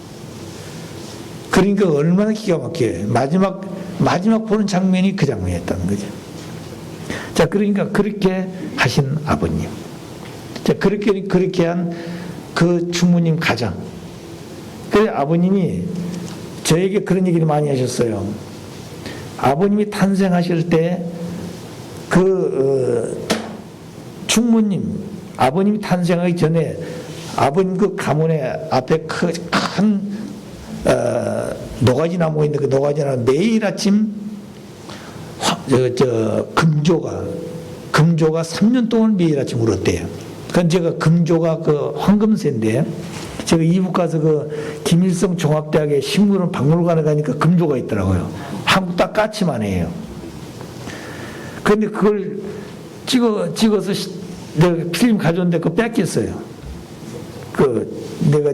그러니까 얼마나 기가 막혀요. 마지막 보는 장면이 그 장면이었다는 거죠. 자, 그러니까 그렇게 하신 아버님. 자, 그렇게 한 그 충무님 가정. 그래 아버님이 저에게 그런 얘기를 많이 하셨어요. 아버님이 탄생하실 때 충무님 아버님이 탄생하기 전에 아버님 그 가문의 앞에 큰 노가지 나무가 있는데 그 노가지 나무 매일 아침 금조가 3년 동안 매일 아침 울었대요. 그건 제가 금조가 그 황금새인데 제가 이북 가서 그 김일성 종합대학의 식물원 박물관에 가니까 금조가 있더라고요. 한국 딱 까치만 해요. 그런데 그걸 찍어서 내가 필름 가져온데 그거 뺏겼어요. 내가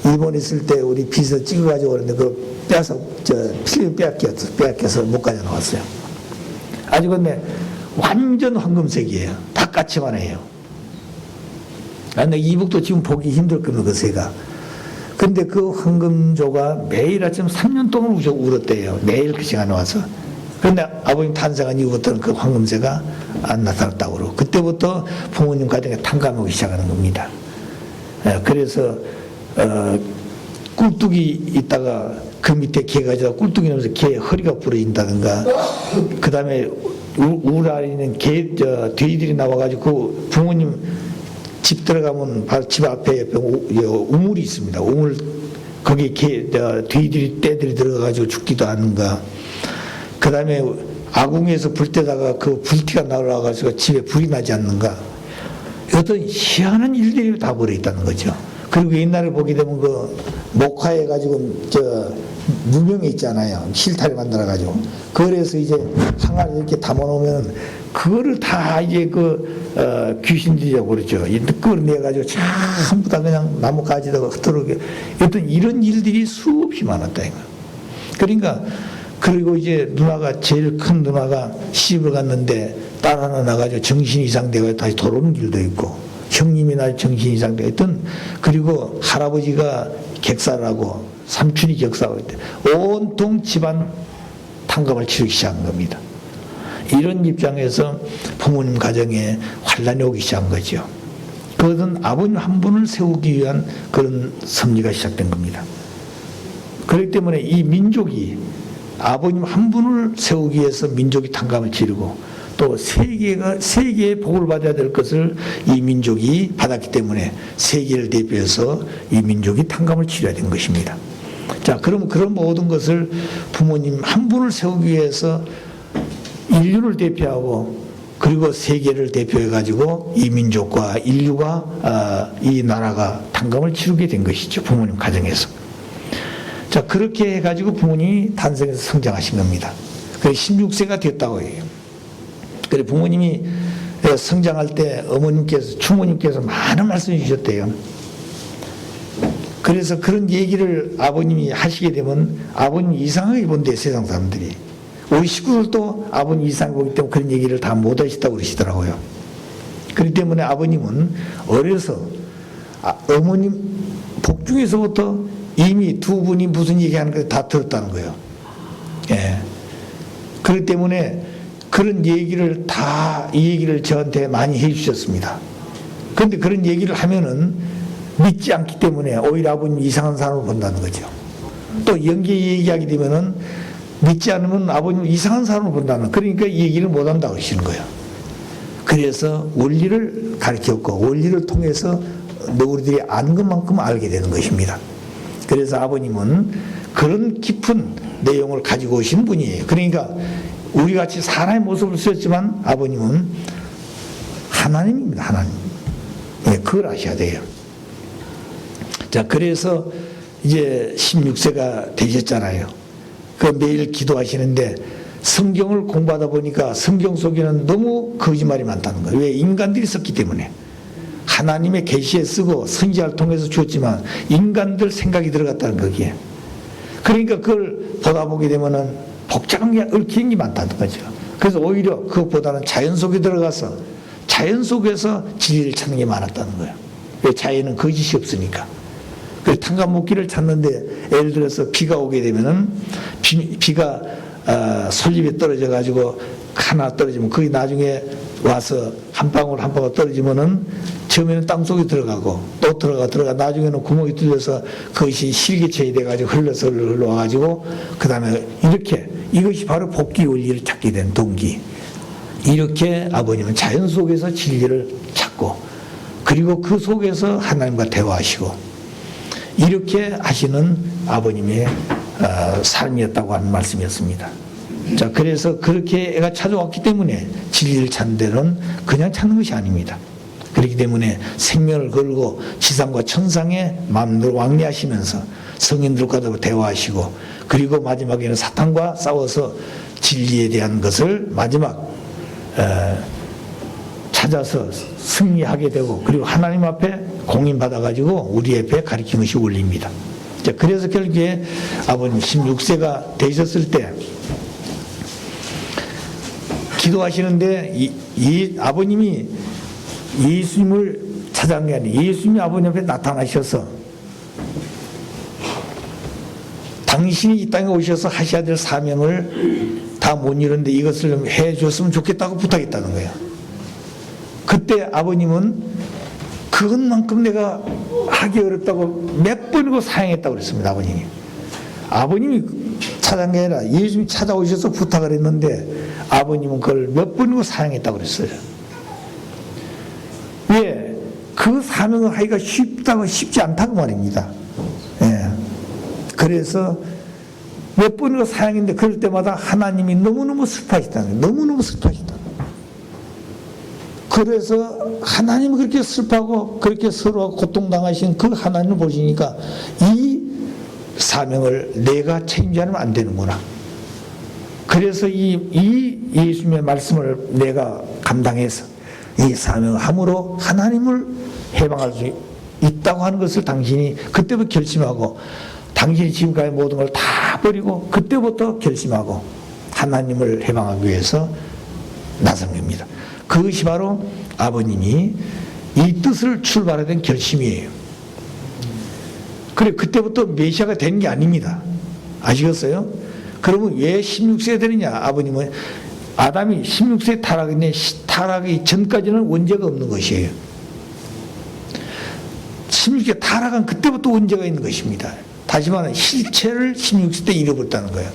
일본에 있을 때 우리 비서 찍어가지고 그러는데 그 빼서 필름 빼앗겨서 못 가져 나왔어요. 아주 근데 완전 황금색이에요. 다 까치만 해요. 근데 이북도 지금 보기 힘들 겁니다, 그 새가. 근데 그 황금조가 매일 아침 3년 동안 울었대요. 매일 그 시간에 와서. 그런데 아버님 탄생한 이후부터는 그 황금새가 안 나타났다고 그러고, 그때부터 부모님 가정에 탕감하기 시작하는 겁니다. 그래서 꿀뚝이 있다가 그 밑에 개가 있다가 꿀뚝이 나면서 개 허리가 부러진다든가, 그 다음에 우라리는 돼지들이 나와가지고 부모님 집 들어가면 바로 집 앞에 옆에 우물이 있습니다. 우물 거기에 돼지들이 떼들이 들어가가지고 죽기도 하는가. 그 다음에 아궁에서 불 때다가 그 불티가 나와가지고 집에 불이 나지 않는가. 어떤 희한한 일들이 다 벌어있다는 거죠. 그리고 옛날에 보게 되면 그 목화해 가지고 무명이 있잖아요. 실타래 만들어 가지고. 그래서 이제 항아리 이렇게 담아 놓으면 그거를 다 이제 귀신들이라고 그러죠. 그걸 내 가지고 전부 다 그냥 나무 가지다가 흩어르게 어떤 이런 일들이 수없이 많았다 이거. 그러니까 그리고 이제 누나가 제일 큰 누나가 시집을 갔는데 딸 하나 나가지고 정신 이상되고 다시 돌아오는 길도 있고, 형님이 날 정신 이상되고 있던, 그리고 할아버지가 객사하고 삼촌이 격사하고 있대. 온통 집안 탕감을 치르기 시작한 겁니다. 이런 입장에서 부모님 가정에 환란이 오기 시작한 거죠. 그것은 아버님 한 분을 세우기 위한 그런 섭리가 시작된 겁니다. 그렇기 때문에 이 민족이 아버님 한 분을 세우기 위해서 민족이 탕감을 치르고, 또 세계의 복을 받아야 될 것을 이 민족이 받았기 때문에 세계를 대표해서 이 민족이 탕감을 치러야 된 것입니다. 자, 그럼 그런 모든 것을 부모님 한 분을 세우기 위해서 인류를 대표하고, 그리고 세계를 대표해 가지고 이 민족과 인류가 이 나라가 탕감을 치르게 된 것이죠. 부모님 가정에서. 자, 그렇게 해가지고 부모님이 탄생해서 성장하신 겁니다. 그래서 16세가 됐다고 해요. 그래서 부모님이 성장할 때 어머님께서, 추모님께서 많은 말씀을 주셨대요. 그래서 그런 얘기를 아버님이 하시게 되면 아버님 이상하게 본대요, 세상 사람들이. 우리 식구들도 아버님 이상하게 보기 때문에 그런 얘기를 다 못 하시다고 그러시더라고요. 그렇기 때문에 아버님은 어려서 어머님 복 중에서부터 이미 두 분이 무슨 얘기하는 걸 다 들었다는 거예요. 예. 그렇기 때문에 그런 얘기를 이 얘기를 저한테 많이 해 주셨습니다. 그런데 그런 얘기를 하면은 믿지 않기 때문에 오히려 아버님 이상한 사람을 본다는 거죠. 또 연계 얘기하게 되면은 믿지 않으면 아버님 이상한 사람을 본다는, 그러니까 이 얘기를 못 한다고 하시는 거예요. 그래서 원리를 가르쳤고, 원리를 통해서 우리들이 아는 것만큼 알게 되는 것입니다. 그래서 아버님은 그런 깊은 내용을 가지고 오신 분이에요. 그러니까 우리 같이 사람의 모습을 쓰였지만 아버님은 하나님입니다. 하나님. 네, 그걸 아셔야 돼요. 자, 그래서 이제 16세가 되셨잖아요. 그 매일 기도하시는데 성경을 공부하다 보니까 성경 속에는 너무 거짓말이 많다는 거예요. 왜? 인간들이 썼기 때문에. 하나님의 계시에 쓰고 선지자를 통해서 주었지만 인간들 생각이 들어갔다는 거기에. 그러니까 그걸 보다 보게 되면은 복잡한 게 얽힌 게 많다는 거죠. 그래서 오히려 그것보다는 자연 속에 들어가서 자연 속에서 진리를 찾는 게 많았다는 거예요. 왜? 자연은 거짓이 없으니까. 그 탕감목기를 찾는데 예를 들어서 비가 오게 되면은 비가 솔잎에 떨어져 가지고 하나 떨어지면 거기 나중에 와서 한 방울 한 방울 떨어지면은 처음에는 땅속에 들어가고 또 들어가 나중에는 구멍이 뚫려서 그것이 실개체이 돼가지고 흘러와가지고 그 다음에 이렇게, 이것이 바로 복귀 원리를 찾게 된 동기. 이렇게 아버님은 자연 속에서 진리를 찾고, 그리고 그 속에서 하나님과 대화하시고, 이렇게 하시는 아버님의 삶이었다고 하는 말씀이었습니다. 자, 그래서 그렇게 애가 찾아왔기 때문에 진리를 찾는 데는 그냥 찾는 것이 아닙니다. 그렇기 때문에 생명을 걸고 지상과 천상에 마음대로 왕래하시면서 성인들과도 대화하시고, 그리고 마지막에는 사탄과 싸워서 진리에 대한 것을 마지막 찾아서 승리하게 되고 그리고 하나님 앞에 공인받아가지고 우리 앞에 가르친 것이 올립니다. 자, 그래서 결국에 아버님 16세가 되셨을 때 기도하시는데 이 아버님이 예수님을 찾아간 게 아니에요. 예수님이 아버님 앞에 나타나셔서 당신이 이 땅에 오셔서 하셔야 될 사명을 다 못 이루는데 이것을 해줬으면 좋겠다고 부탁했다는 거예요. 그때 아버님은 그것만큼 내가 하기 어렵다고 몇 번이고 사양했다고 그랬습니다. 아버님이. 아버님이 찾아간 게 아니라 예수님이 찾아오셔서 부탁을 했는데 아버님은 그걸 몇 번이고 사양했다고 그랬어요. 왜? 그 사명을 하기가 쉽지 않다고 말입니다. 예. 그래서 몇 번이고 사양했는데 그럴 때마다 하나님이 너무너무 슬퍼하시다는 거예요. 너무너무 슬퍼하시다. 그래서 하나님이 그렇게 슬퍼하고 그렇게 서로 고통당하신 그 하나님을 보시니까 이 사명을 내가 책임지면 안 되는구나. 그래서 이 예수님의 말씀을 내가 감당해서 이 사명을 함으로 하나님을 해방할 수 있다고 하는 것을 당신이 그때부터 결심하고 당신이 지금까지 모든 걸 다 버리고 그때부터 결심하고 하나님을 해방하기 위해서 나선 겁니다. 그것이 바로 아버님이 이 뜻을 출발하던 결심이에요. 그래 그때부터 메시아가 된 게 아닙니다. 아시겠어요? 그러면 왜 16세 되느냐? 아버님은 아담이 16세 타락인데 타락이 전까지는 원죄가 없는 것이에요. 16세 타락한 그때부터 원죄가 있는 것입니다. 다시 말하면 실체를 16세 때 잃어버렸다는 거예요.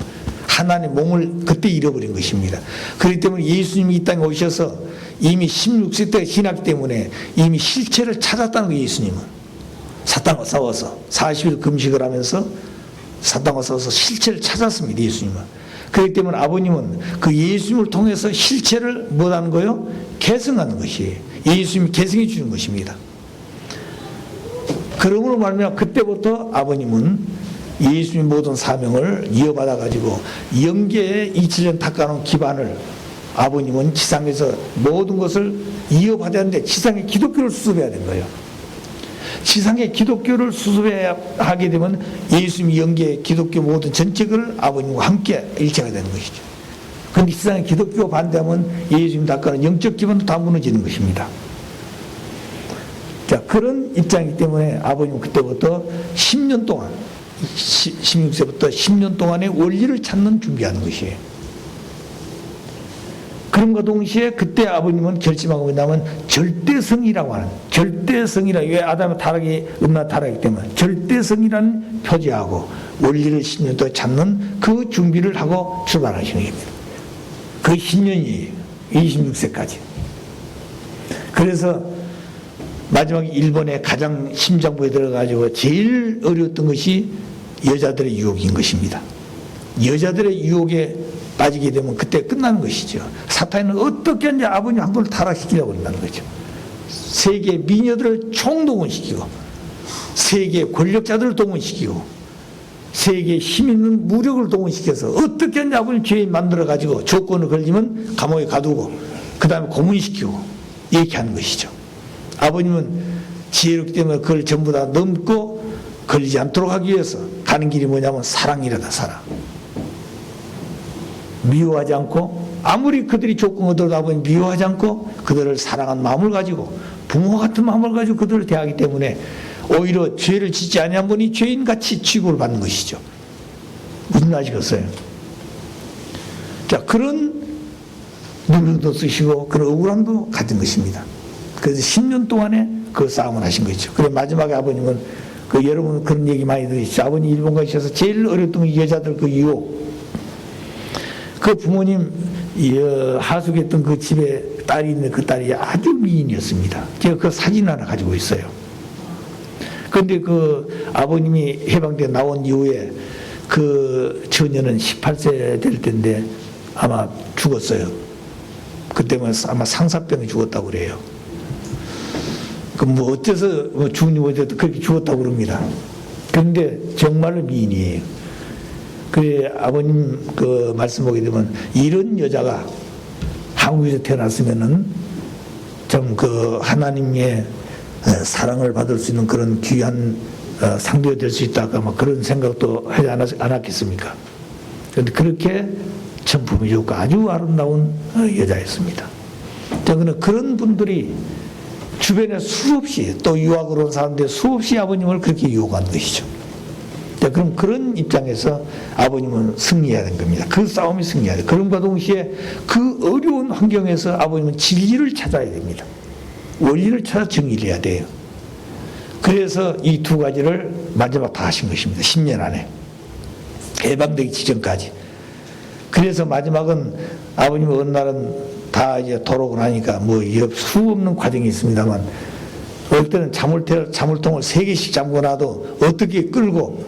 하나님의 몸을 그때 잃어버린 것입니다. 그렇기 때문에 예수님이 이 땅에 오셔서 이미 16세 때 신학 때문에 이미 실체를 찾았다는 거예요. 예수님은 사탄과 싸워서 40일 금식을 하면서 사탄과 싸워서 실체를 찾았습니다. 예수님은. 그렇기 때문에 아버님은 그 예수님을 통해서 실체를 뭐하는 거예요? 계승하는 것이에요. 예수님이 계승해 주는 것입니다. 그러므로 말하면 그때부터 아버님은 예수님의 모든 사명을 이어받아 가지고 영계에 2000년 닦아놓은 기반을 아버님은 지상에서 모든 것을 이어받아야 하는데 지상에 기독교를 수습해야 되는 거예요. 지상에 기독교를 수습하게 되면 예수님이 영계 기독교 모든 전체를 아버님과 함께 일체가 되는 것이죠. 그런데 지상에 기독교 반대하면 예수님 닦아놓은 영적 기반도 다 무너지는 것입니다. 자, 그런 입장이기 때문에 아버님은 그때부터 10년 동안 16세부터 10년 동안의 원리를 찾는 준비하는 것이에요. 그럼과 동시에 그때 아버님은 결심하고 뭐냐면 절대성이라고 하는 절대성이라 왜 아담의 타락이 음란 타락이기 때문에 절대성이라는 표제하고 원리를 10년 동안 찾는 그 준비를 하고 출발하시는 겁니다. 그 10년이에요. 26세까지. 그래서 마지막에 일본의 가장 심장부에 들어가지고 제일 어려웠던 것이 여자들의 유혹인 것입니다. 여자들의 유혹에 빠지게 되면 그때 끝나는 것이죠. 사탄은 어떻게 하냐 아버님 한 번을 타락시키려고 한다는 거죠. 세계 미녀들을 총동원시키고 세계 권력자들을 동원시키고 세계 힘 있는 무력을 동원시켜서 어떻게 하냐 아버님 죄인 만들어가지고 조건을 걸리면 감옥에 가두고 그 다음에 고문시키고 이렇게 하는 것이죠. 아버님은 지혜롭기 때문에 그걸 전부 다 넘고 걸리지 않도록 하기 위해서 가는 길이 뭐냐면 사랑이라다. 사랑. 미워하지 않고 아무리 그들이 조건 얻어도 아버님 미워하지 않고 그들을 사랑한 마음을 가지고 부모 같은 마음을 가지고 그들을 대하기 때문에 오히려 죄를 짓지 아니한 분이 죄인같이 취급을 받는 것이죠. 무슨 아시겠어요? 자, 그런 능력도 쓰시고 그런 억울함도 가진 것입니다. 그래서 10년 동안에 그 싸움을 하신 거죠. 그래 마지막에 아버님은 그 여러분 그런 얘기 많이 들으시죠. 아버님 일본 가셔서 제일 어렸던 게 여자들 그 유혹. 그 부모님 하숙했던 그 집에 딸이 있는데 그 딸이 아주 미인이었습니다. 제가 그 사진 하나 가지고 있어요. 그런데 그 아버님이 해방돼 나온 이후에 그 처녀는 18세 될 텐데 아마 죽었어요. 그때면 아마 상사병에 죽었다고 그래요. 그 뭐 어째서 뭐 죽는지 모르겠도 그렇게 죽었다고 그럽니다. 그런데 정말로 미인이에요. 그래 아버님 그 말씀 보게 되면 이런 여자가 한국에서 태어났으면은 좀 그 하나님의 사랑을 받을 수 있는 그런 귀한 상대가 될 수 있다. 아마 그런 생각도 하지 않았겠습니까? 그런데 그렇게 천품이 좋고 아주 아름다운 여자였습니다. 자, 그런 분들이 주변에 수없이 또 유학으로 온 사람들 수없이 아버님을 그렇게 유혹한 것이죠. 자, 그럼 그런 입장에서 아버님은 승리해야 되는 겁니다. 그 싸움이 승리해야 돼요. 그럼과 동시에 그 어려운 환경에서 아버님은 진리를 찾아야 됩니다. 원리를 찾아 정의를 해야 돼요. 그래서 이 두 가지를 마지막 다 하신 것입니다. 10년 안에. 해방되기 직전까지. 그래서 마지막은 아버님 어느 날은 다 이제 돌아오고 나니까 뭐 수없는 과정이 있습니다만 어떨 때는 자물통을 3개씩 잠궈 놔도 어떻게 끌고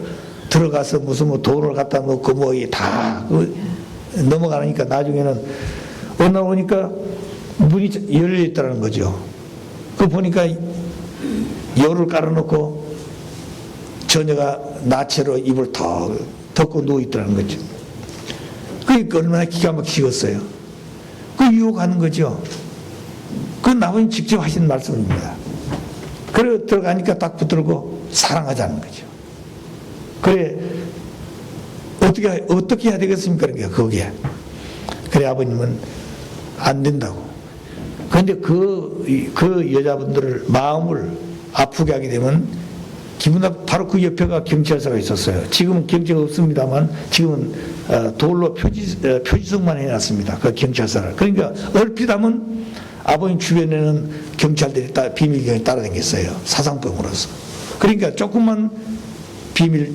들어가서 무슨 뭐 돈을 갖다 놓고 뭐 다 넘어가니까 나중에는 어느 날 오니까 문이 열려 있다는 거죠. 그 보니까 열을 깔아놓고 처녀가 나체로 입을 더 덮고 누워있더라는 거죠. 그러니까 얼마나 기가 막히겠어요. 그 유혹하는 거죠. 그건 아버님 직접 하신 말씀입니다. 그래 들어가니까 딱 붙들고 사랑하자는 거죠. 그래 어떻게 해야 되겠습니까? 그러니까 거기에. 그래 아버님은 안 된다고. 그런데 그 여자분들을 마음을 아프게 하게 되면 기분 나쁘 바로 그 옆에가 경찰서가 있었어요. 지금은 경찰이 없습니다만 지금은 돌로 표지석만 해놨습니다. 그 경찰서를. 그러니까 얼핏 하면 아버님 주변에는 경찰들이 비밀경에 따라다녔어요. 사상병으로서. 그러니까 조금만 비밀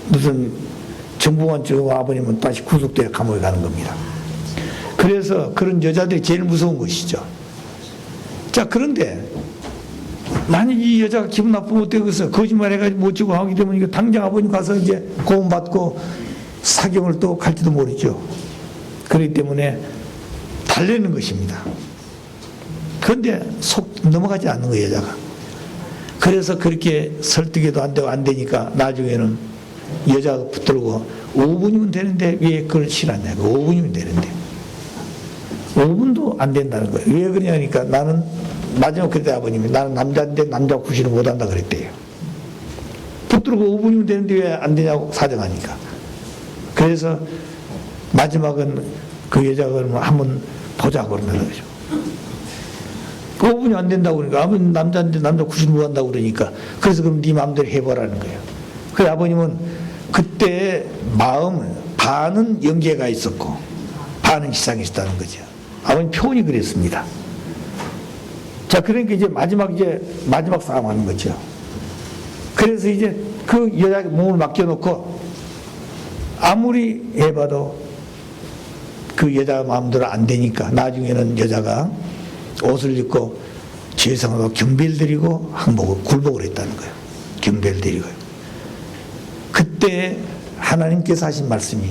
무슨 정보관 쪽 아버님은 다시 구속되어 감옥에 가는 겁니다. 그래서 그런 여자들이 제일 무서운 것이죠. 자, 그런데 만약 이 여자가 기분 나쁘면 어떻겠어요? 거짓말 해가지고 못 주고 하게 되면 이거 당장 아버님 가서 이제 고음받고 사경을 또 갈지도 모르죠. 그렇기 때문에 달래는 것입니다. 그런데 속 넘어가지 않는 거예요, 여자가. 그래서 그렇게 설득해도 안 되고 안 되니까 나중에는 여자가 붙들고 5분이면 되는데 왜 그걸 싫어하냐고. 5분이면 되는데 5분도 안 된다는 거예요. 왜 그러냐니까 나는 마지막 그때 아버님이 나는 남자인데 남자 구실을 못한다 그랬대요. 붙들고 5분이면 되는데 왜 안 되냐고 사정하니까. 그래서 마지막은 그 여자가 그러면 한번 보자고 그러는 거죠. 5분이 안 된다고 그러니까 아버님 남자인데 남자 구실 못한다고 그러니까 그래서 그럼 네 마음대로 해보라는 거예요. 그래서 아버님은 그때 마음은 반은 영계가 있었고 반은 지상에 있었다는 거죠. 아버님 표현이 그랬습니다. 자, 그러니까 이제 마지막 싸움하는 거죠. 그래서 이제 그 여자에게 몸을 맡겨놓고 아무리 해봐도 그 여자 마음대로 안 되니까 나중에는 여자가 옷을 입고 죄성하고 경배를 드리고 항복을 굴복을 했다는 거예요. 경배를 드리고요. 그때 하나님께서 하신 말씀이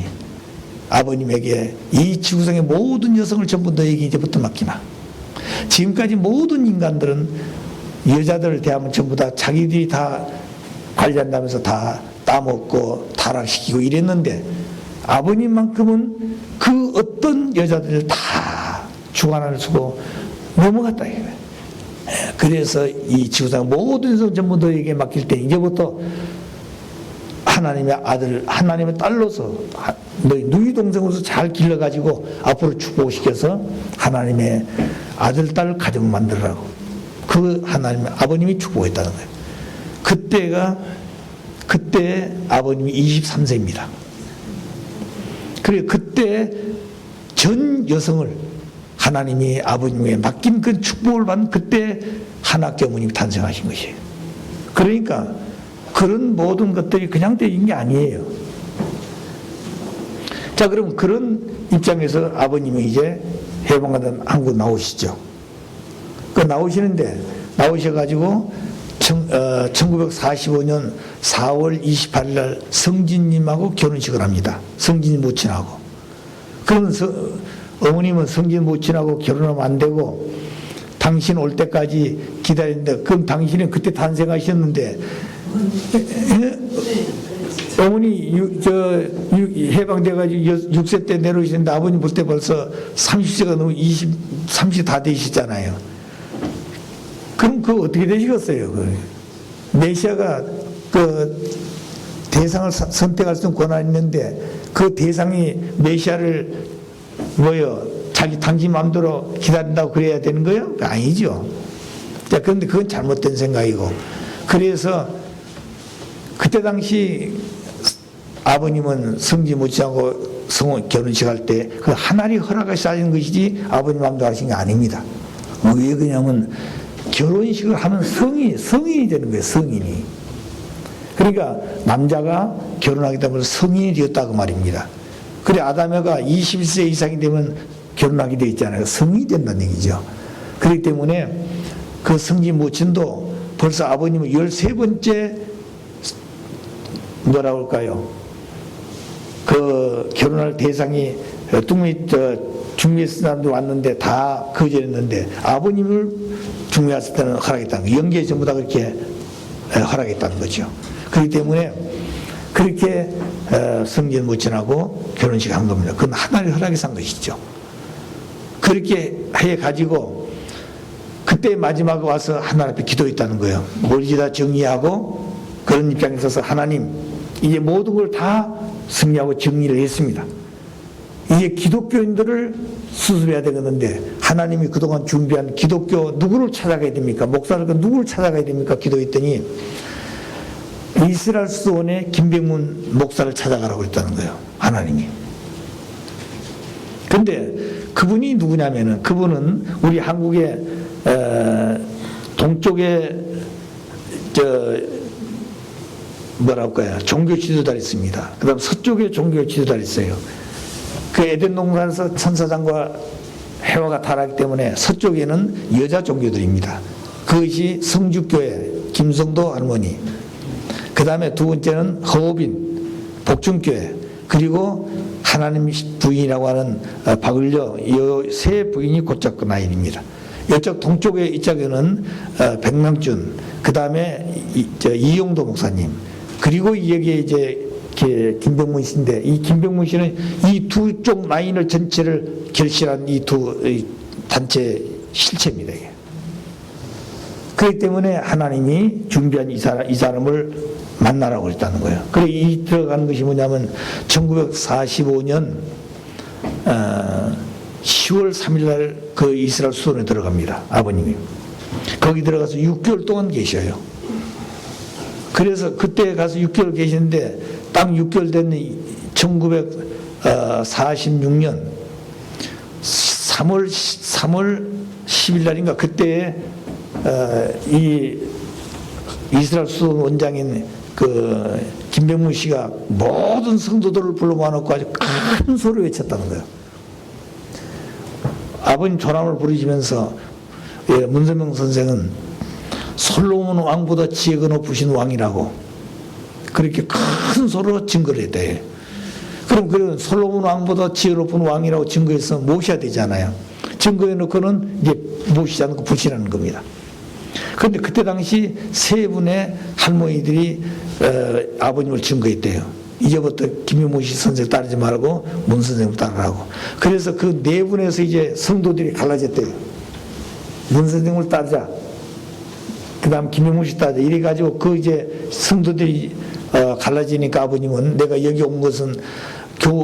아버님에게 이 지구상의 모든 여성을 전부 너에게 이제부터 맡기나. 지금까지 모든 인간들은 여자들을 대하면 전부 다 자기들이 다 관리한다면서 다 따먹고 타락시키고 이랬는데 아버님만큼은 그 어떤 여자들을 다 주관할 수고 넘어갔다 이거예요. 그래서 이 지구상 모든 여성 전부 너에게 맡길 때 이제부터 하나님의 아들, 하나님의 딸로서 너희 누이 동생으로서 잘 길러가지고 앞으로 축복시켜서 하나님의 아들, 딸 가정을 만들라고. 그 하나님의 아버님이 축복했다는 거예요. 그때 아버님이 23세입니다. 그래 그때 전 여성을 하나님이 아버님에게 맡긴 그 축복을 받은 그때 한학기 어머님이 탄생하신 것이에요. 그러니까 그런 모든 것들이 그냥 되는 게 아니에요. 자, 그럼 그런 입장에서 아버님이 이제 해방하던 한국 나오시죠. 그 나오셔가지고 1945년 4월 28일 날 성진님하고 결혼식을 합니다. 성진 모친하고. 그러면서 어머님은 성진 모친하고 결혼하면 안 되고 당신 올 때까지 기다리는데 그럼 당신은 그때 탄생하셨는데 어머니 해방돼가지고 6세 때 내려오시는데 아버님 볼 때 벌써 30세가 넘어 30 다 되시잖아요. 그럼 그거 어떻게 되시겠어요? 메시아가 그 대상을 선택할 수 있는 권한이 있는데 그 대상이 메시아를 당신 마음대로 기다린다고 그래야 되는 거예요? 아니죠. 자, 그런데 그건 잘못된 생각이고, 그래서 그때 당시 아버님은 성지 못지않고 결혼식 할 때 그 하나님 허락하시 하신 것이지 아버님 마음대로 하신 게 아닙니다. 왜 그러냐면 결혼식을 하면 성인이 되는 거예요. 성인이. 그러니까 남자가 결혼하기 때문에 성인이 되었다고 말입니다. 그래 아담에가 21세 이상이 되면 결혼하게 되어 있잖아요. 성인이 된다는 얘기죠. 그렇기 때문에 그 성지 모친도 벌써 아버님은 13번째 뭐라고 할까요? 그 결혼할 대상이 중매했을 사람들 왔는데 다 거절했는데 아버님을 중매했을 때는 허락했다는 거예요. 연계 전부 다 그렇게 허락했다는 거죠. 그렇기 때문에 그렇게 성지 모친하고 결혼식 한 겁니다. 그건 하나님 허락해서 한 것이죠. 그렇게 해가지고 그때 마지막에 와서 하나님 앞에 기도했다는 거예요. 머리 다 정리하고 그런 입장에 서서 하나님 이제 모든 걸 다 승리하고 정리를 했습니다. 이제 기독교인들을 수습해야 되겠는데 하나님이 그동안 준비한 기독교 누구를 찾아가야 됩니까? 목사를 누구를 찾아가야 됩니까? 기도했더니 이스라엘 수도원의 김병문 목사를 찾아가라고 했다는 거예요. 하나님이. 근데 그분이 누구냐면은 그분은 우리 한국의 동쪽에 뭐라고 할까요? 종교 지도자를 있습니다. 그 다음 서쪽에 종교 지도자를 있어요. 그 에덴 동산에서 천사장과 해와가 타락하기 때문에 서쪽에는 여자 종교들입니다. 그것이 성주교회 김성도 할머니, 그 다음에 두 번째는 허오빈 복중교회, 그리고 하나님 부인이라고 하는 박을려, 이 세 부인이 곧잡고 나인입니다. 이쪽 동쪽에 이쪽에는 백남준, 그 다음에 이용도 목사님, 그리고 여기에 이제 김병문 씨인데 이 김병문 씨는 이 두 쪽 라인을 전체를 결실한 이 두 단체 실체입니다. 이게. 그렇기 때문에 하나님이 준비한 이 사람을 만나라고 했다는 거예요. 그리고 이 들어가는 것이 뭐냐면 1945년 10월 3일 날 그 이스라엘 수도원에 들어갑니다. 아버님이. 거기 들어가서 6개월 동안 계셔요. 그래서 그때 가서 6개월 계시는데 딱 6개월 된 1946년 3월 10일 날인가 그때 이 이스라엘 수도원 원장인 그 김병문 씨가 모든 성도들을 불러 모아놓고 아주 큰 소리를 외쳤다는 거예요. 아버님 조남을 부르시면서 문선명 선생은 솔로몬 왕보다 지혜가 높으신 왕이라고 그렇게 큰 소리로 증거를 했대요. 그럼 솔로몬 왕보다 지혜 높은 왕이라고 증거해서 모셔야 되잖아요. 증거해 놓고는 이제 모시지 않고 불신하는 겁니다. 그런데 그때 당시 세 분의 할머니들이 아버님을 증거했대요. 이제부터 김용모 씨 선생 따르지 말고 문 선생을 따르라고. 그래서 그 네 분에서 이제 성도들이 갈라졌대요. 문 선생을 따르자. 그 다음 김용모 씨 따르자. 이래가지고 그 이제 성도들이 갈라지니까 아버님은 내가 여기 온 것은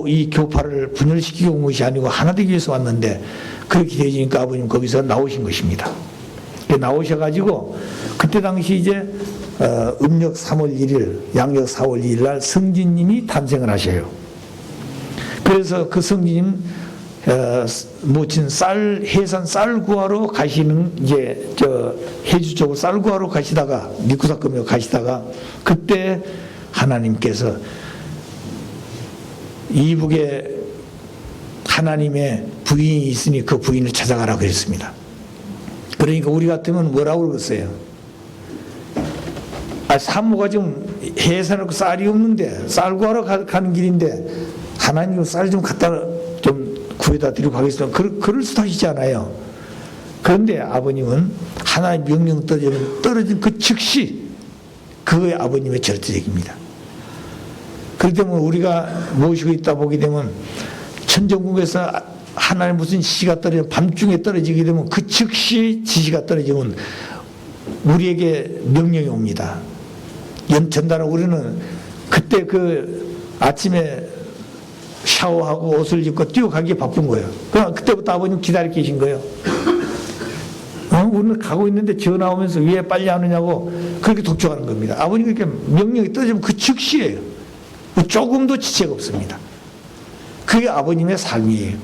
이 교파를 분열시키기 온 것이 아니고 하나 되기 위해서 왔는데 그렇게 되니까 아버님 거기서 나오신 것입니다. 나오셔가지고 그때 당시 이제 음력 3월 1일, 양력 4월 2일 날 성진님이 탄생을 하셔요. 그래서 그 성진님 모친 해산 쌀 구하러 가시는 이제 해주 쪽으로 쌀 구하러 가시다가 미쿠사금에 가시다가 그때 하나님께서 이북에 하나님의 부인이 있으니 그 부인을 찾아가라 그랬습니다. 그러니까 우리 같으면 뭐라고 그러겠어요? 산모가 지금 해산하고 쌀이 없는데 쌀 구하러 가는 길인데 하나님 쌀 좀 갖다 좀 구해다 드리고 가겠습니다. 그럴 수도 하시잖아요. 그런데 아버님은 하나님 명령 떨어진 그 즉시 그의 아버님의 절대적입니다. 그렇기 때문에 우리가 모시고 있다 보게 되면 천정국에서 하나님 무슨 지시가 떨어지면 밤중에 떨어지게 되면 그 즉시 지시가 떨어지면 우리에게 명령이 옵니다. 전날에 우리는 그때 그 아침에 샤워하고 옷을 입고 뛰어가기에 바쁜 거예요. 그럼 그때부터 아버님 기다리고 계신 거예요. 우리는 가고 있는데 전화 오면서 왜 빨리 안 오냐고 그렇게 독촉하는 겁니다. 아버님 그렇게 명령이 떨어지면 그 즉시예요. 조금도 지체가 없습니다. 그게 아버님의 삶이에요.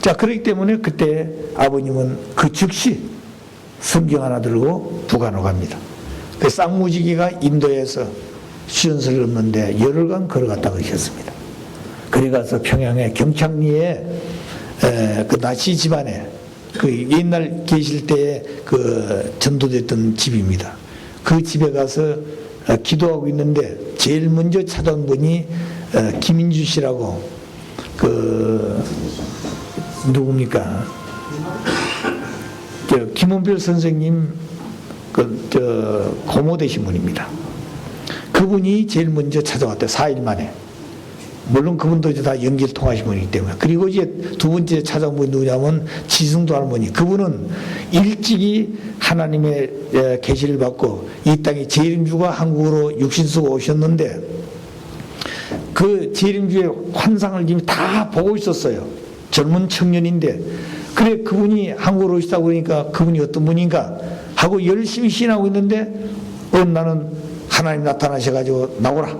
자, 그렇기 때문에 그때 아버님은 그 즉시 성경 하나 들고 북한으로 갑니다. 그 쌍무지기가 인도에서 수련소를 넘는데 열흘간 걸어갔다 그러셨습니다. 그래 가서 평양의 경창리에 그 나치 집안에 그 옛날 계실 때에 그 전도됐던 집입니다. 그 집에 가서 기도하고 있는데 제일 먼저 찾아온 분이 김인주 씨라고 그 누굽니까? 김원별 선생님 고모 되신 분입니다. 그분이 제일 먼저 찾아왔대요. 4일 만에. 물론 그분도 이제 다 연기를 통하신 분이기 때문에. 그리고 이제 두 번째 찾아온 분이 누구냐면 지승도 할머니. 그분은 일찍이 하나님의 계시를 받고 이 땅에 재림주가 한국으로 육신 쓰고 오셨는데 그 재림주의 환상을 이미 다 보고 있었어요. 젊은 청년인데. 그래 그분이 한국으로 오시다고 그러니까 그분이 어떤 분인가 하고 열심히 신하고 있는데 나는 하나님 나타나셔가지고 나오라.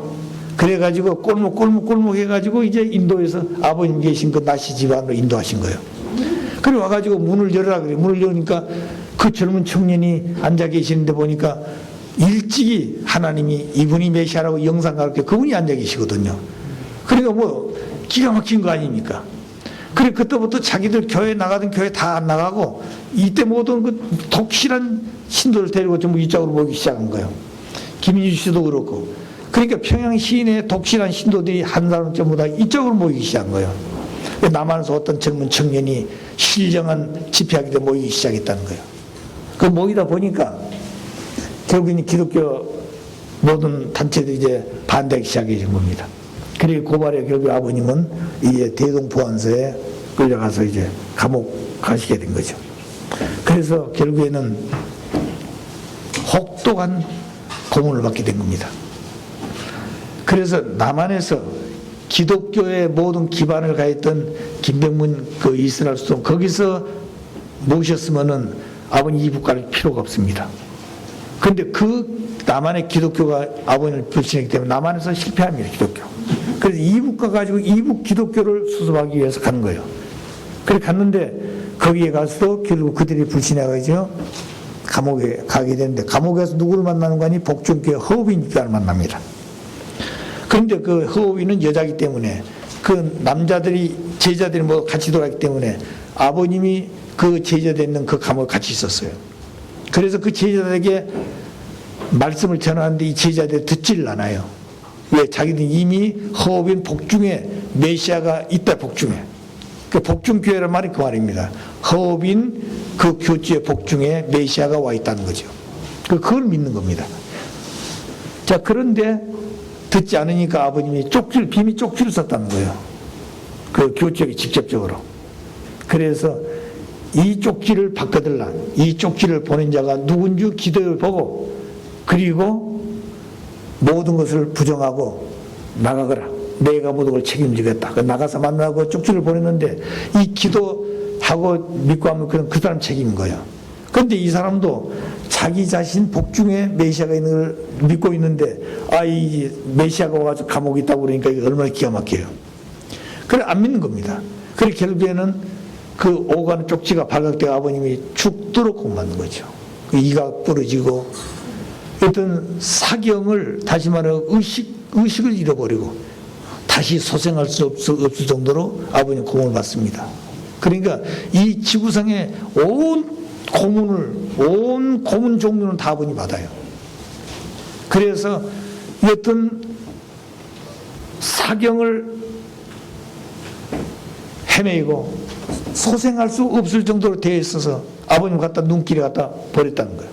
그래가지고 꼴목 해가지고 이제 인도에서 아버님 계신 그 나시 집안으로 인도하신 거예요. 그래 와가지고 문을 열으라 그래. 문을 열으니까 그 젊은 청년이 앉아 계시는데 보니까 일찍이 하나님이 이분이 메시아라고 영상 가르쳐 그분이 앉아 계시거든요. 그러니까 뭐 기가 막힌 거 아닙니까? 그래 그때부터 자기들 교회 나가던 교회 다 안 나가고 이때 모든 그 독실한 신도를 데리고 전부 이쪽으로 모이기 시작한 거예요. 김인주 씨도 그렇고. 그러니까 평양 시인의 독실한 신도들이 한 사람 전부 다 이쪽으로 모이기 시작한 거예요. 남한에서 어떤 젊은 청년이 신령한 집회하기 때 모이기 시작했다는 거예요. 그 모이다 보니까 결국은 기독교 모든 단체들이 이제 반대하기 시작해진 겁니다. 그리고 고발에 결국 아버님은 이제 대동보안소에 끌려가서 이제 감옥 가시게 된 거죠. 그래서 결국에는 혹독한 고문을 받게 된 겁니다. 그래서 남한에서 기독교의 모든 기반을 가했던 김병문 그 이스라엘 수도 거기서 모셨으면은 아버님 이북 갈 필요가 없습니다. 그런데 그 남한의 기독교가 아버님을 불신했기 때문에 남한에서 실패합니다, 기독교. 그래서 이북 가가지고 이북 기독교를 수습하기 위해서 가는 거예요. 그래 갔는데 거기에 가서도 결국 그들이 불신해가지고 감옥에 가게 되는데 감옥에서 누구를 만나는 거 아니? 복중교회 허우빈 집사를 만납니다. 그런데 그 허우빈은 여자이기 때문에 그 남자들이 제자들이 뭐 같이 돌아가기 때문에 아버님이 그 제자되어 있는 그 감옥에 같이 있었어요. 그래서 그 제자들에게 말씀을 전하는데 이 제자들이 듣지를 않아요. 왜? 자기들이 이미 허우빈 복중에 메시아가 있다. 복중에 그 복중교회란 말이 그 말입니다. 허우빈 그 교주의 복중에 메시아가 와 있다는 거죠. 그걸 믿는 겁니다. 자, 그런데 듣지 않으니까 아버님이 빔이 쪽지를 썼다는 거예요. 그 교주에게 직접적으로. 그래서 이 쪽지를 바꿔달라. 이 쪽지를 보낸 자가 누군지 기도를 보고 그리고 모든 것을 부정하고 나가거라. 내가 모든 걸 책임지겠다. 나가서 만나고 쪽지를 보냈는데 이 기도하고 믿고 하면 그 사람 책임인 거예요. 그런데 이 사람도 자기 자신 복중에 메시아가 있는 걸 믿고 있는데 이 메시아가 와가지고 감옥에 있다고 그러니까 이게 얼마나 기가 막혀요. 그래 안 믿는 겁니다. 그래 결국에는 그 오가는 쪽지가 발각되어 아버님이 죽도록 고문받는 거죠. 그 이가 부러지고 어떤 사경을 다시 말해 의식을 잃어버리고 다시 소생할 수 없을 정도로 아버님 고문을 받습니다. 그러니까 이 지구상의 온 고문 종류는 다 아버님이 받아요. 그래서 어떤 사경을 헤매이고 소생할 수 없을 정도로 되어 있어서 아버님 갖다 눈길에 갖다 버렸다는 거예요.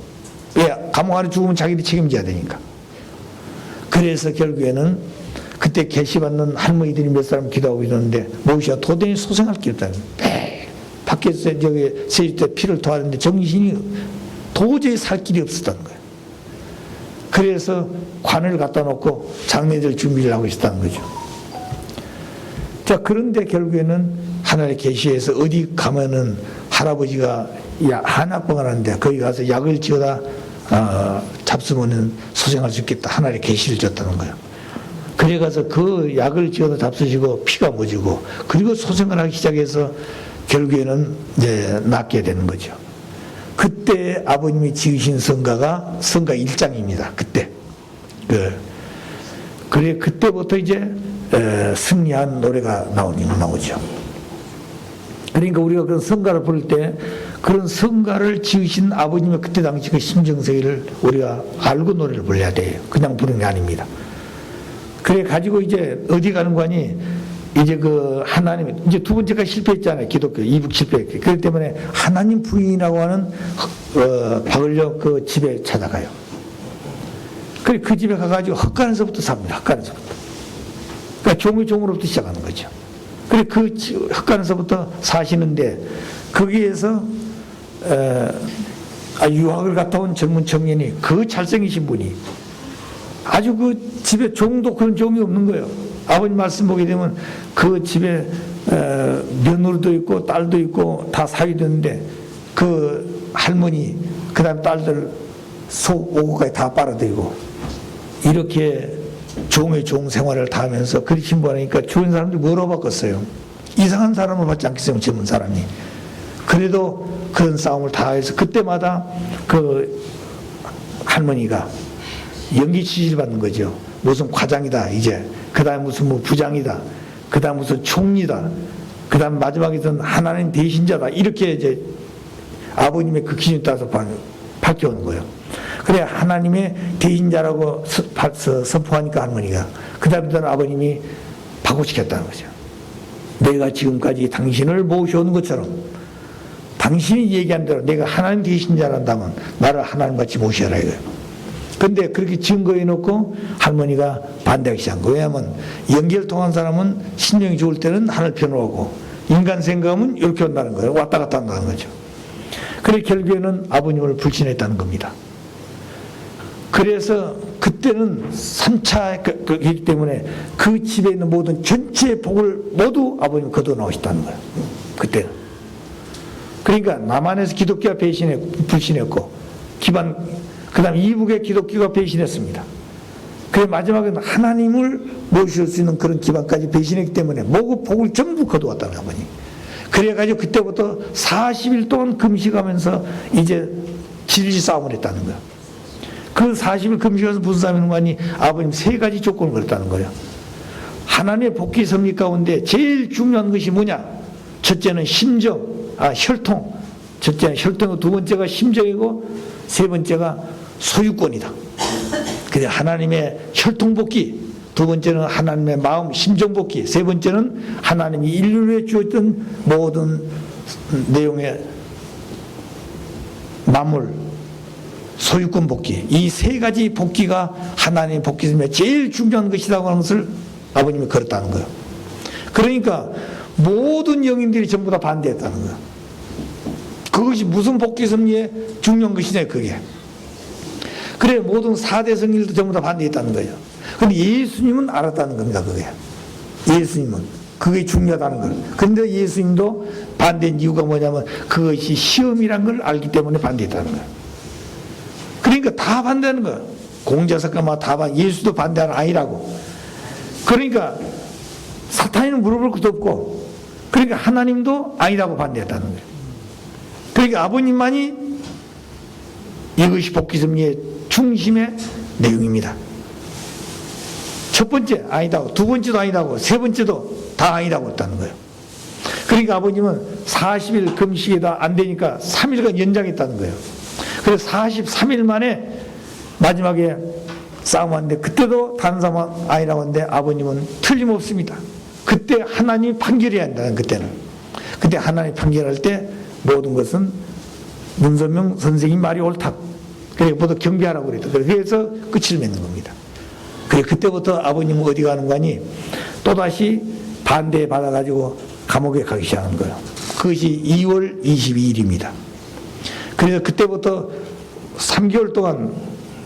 왜? 감옥 안에 죽으면 자기들이 책임져야 되니까. 그래서 결국에는 그때 계시받는 할머니들이 몇 사람 기도하고 있었는데 모시가 도저히 소생할 게 없다는 거예요. 밖에서 저기 세일 때 피를 토하는데 정신이 도저히 살 길이 없었다는 거예요. 그래서 관을 갖다 놓고 장례들 준비를 하고 있었다는 거죠. 자, 그런데 결국에는 하나님의 계시에서 어디 가면은 할아버지가 한약방을 하는데 거기 가서 약을 지어다 잡수면은 소생할 수 있겠다. 하나님의 계시를 줬다는 거예요. 그래 가서 그 약을 지어다 잡수시고 피가 멎고 그리고 소생을 하기 시작해서 결국에는 이제 낫게 되는 거죠. 그때 아버님이 지으신 성가가 성가 1장입니다. 그때. 그래 그때부터 이제 승리한 노래가 나오죠. 그러니까 우리가 그런 성가를 부를 때 그런 성가를 지으신 아버님의 그때 당시 그 심정세계를 우리가 알고 노래를 불러야 돼요. 그냥 부르는 게 아닙니다. 그래 가지고 이제 어디 가는 거니 이제 그 하나님 이제 두 번째가 실패했잖아요. 기독교 이북 실패했기. 그렇기 때문에 하나님 부인이라고 하는 박을력 그 집에 찾아가요. 그래 그 집에 가가지고 헛간에서부터 삽니다. 헛간에서부터. 그러니까 종의 종으로부터 시작하는 거죠. 그래 그 헛간에서부터 사시는데 거기에서 유학을 갔다 온 젊은 청년이 그 잘생기신 분이 아주 그 집에 종도 그런 종이 없는 거예요. 아버님 말씀 보게 되면 그 집에 며느리도 있고 딸도 있고 다 사위됐는데 그 할머니 그 다음 딸들 속 오고까지 다 빨아들이고 이렇게 종의 종 생활을 다 하면서 그리 신부하니까 주변 사람들이 뭐로 바꿨어요? 이상한 사람을 받지 않겠어요? 젊은 사람이. 그래도 그런 싸움을 다 해서 그때마다 그 할머니가 연기 치질 받는 거죠. 무슨 과장이다 이제 그 다음 무슨 뭐 부장이다 그 다음 무슨 총리다 그 다음 마지막에는 하나님 대신자다 이렇게 이제 아버님의 그 기준에 따라서 밝혀오는 거예요. 그래 하나님의 대신자라고 선포하니까 할머니가 그 다음부터는 아버님이 바꾸시켰다는 거죠. 내가 지금까지 당신을 모셔온 것처럼 당신이 얘기한 대로 내가 하나님 대신자란다면 나를 하나님같이 모셔라 이거예요. 근데 그렇게 증거해 놓고 할머니가 반대하기 시작한 거예요. 왜냐하면 연기를 통한 사람은 신령이 좋을 때는 하늘 편으로 오고 인간 생각은 이렇게 온다는 거예요. 왔다 갔다 한다는 거죠. 그래 결국에는 아버님을 불신했다는 겁니다. 그래서 그때는 3차이기 때문에 그 집에 있는 모든 전체의 복을 모두 아버님 거둬 나오셨다는 거예요. 그때는. 그러니까 남한에서 기독교가 불신했고 그 다음 이북의 기독교가 배신했습니다. 그래 마지막에는 하나님을 모실 수 있는 그런 기반까지 배신했기 때문에 모두 복을 전부 거두었다는 거예요. 그래가지고 그때부터 40일 동안 금식하면서 이제 진리 싸움을 했다는 거예요. 그 40일 금식하면서 무슨 싸움이 있는 거 아니 아버님 세 가지 조건을 걸었다는 거예요. 하나님의 복귀 섭리 가운데 제일 중요한 것이 뭐냐? 첫째는 혈통. 첫째는 혈통이고 두 번째가 심정이고 세 번째가 소유권이다. 그래 하나님의 혈통복귀, 두 번째는 하나님의 마음 심정복귀, 세 번째는 하나님이 인류에 주었던 모든 내용의 만물 소유권 복귀, 이 세 가지 복귀가 하나님의 복귀 중에 제일 중요한 것이라고 하는 것을 아버님이 걸었다는 거예요. 그러니까 모든 영인들이 전부 다 반대했다는 거예요. 그것이 무슨 복귀 섭리의 중요한 것이냐 그게. 그래 모든 4대 성일도 전부 다 반대했다는 거예요. 근데 예수님은 알았다는 겁니다. 그게. 예수님은 그게 중요하다는 걸. 근데 예수님도 반대한 이유가 뭐냐면 그것이 시험이란 걸 알기 때문에 반대했다는 거예요. 그러니까 다 반대하는 거예요. 공자석가마 다 반대. 예수도 반대하는 아니라고. 그러니까 사탄이는 물어볼 것도 없고 그러니까 하나님도 아니라고 반대했다는 거예요. 그러니까 아버님만이 이것이 복귀 섭리의 중심의 내용입니다. 첫 번째 아니다고, 두 번째도 아니다고, 세 번째도 다 아니다고 했다는 거예요. 그러니까 아버님은 40일 금식에다 안 되니까 3일간 연장했다는 거예요. 그래서 43일 만에 마지막에 싸움하는데 그때도 다른 사람 아니라고 하는데 아버님은 틀림없습니다. 그때 하나님이 판결해야 한다는 그때는. 그때 하나님이 판결할 때 모든 것은 문선명 선생님 말이 옳다. 그래 모두 경배하라고 그랬다. 그래서 끝을 맺는 겁니다. 그래 그때부터 아버님은 어디 가는 거니 또다시 반대 받아가지고 감옥에 가기 시작한 거예요. 그것이 2월 22일입니다. 그래서 그때부터 3개월 동안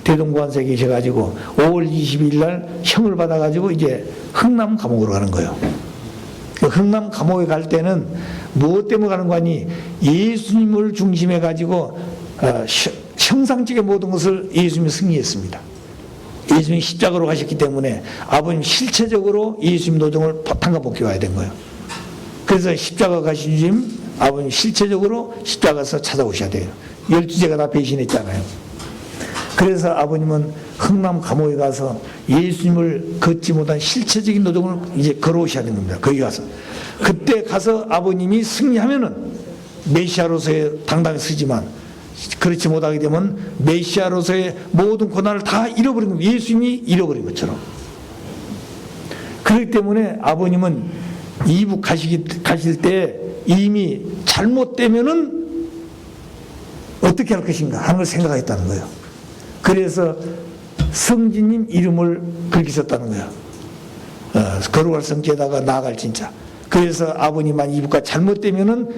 대동관서에 계셔가지고 5월 22일 날 형을 받아가지고 이제 흥남 감옥으로 가는 거예요. 그 흥남 감옥에 갈 때는 무엇 때문에 가는 거니 예수님을 중심해 가지고 형상적인 모든 것을 예수님이 승리했습니다. 예수님이 십자가로 가셨기 때문에 아버님 실체적으로 예수님 노정을 바탕과 복귀해야 된 거예요. 그래서 십자가 가신 주님 아버님 실체적으로 십자가에서 찾아오셔야 돼요. 12제가 다 배신했잖아요. 그래서 아버님은 흥남 감옥에 가서 예수님을 걷지 못한 실체적인 노정을 이제 걸어오셔야 되는 겁니다. 거기 가서. 그때 가서 아버님이 승리하면은 메시아로서의 당당히 쓰지만 그렇지 못하게 되면 메시아로서의 모든 고난을 다 잃어버린 겁니다. 예수님이 잃어버린 것처럼. 그렇기 때문에 아버님은 이북 가실 때 이미 잘못되면은 어떻게 할 것인가 하는 걸 생각했다는 거예요. 그래서 성진님 이름을 그렇게 썼다는 거예요. 거룩할 성지에다가 나아갈 진짜. 그래서 아버님만 이북가 잘못되면은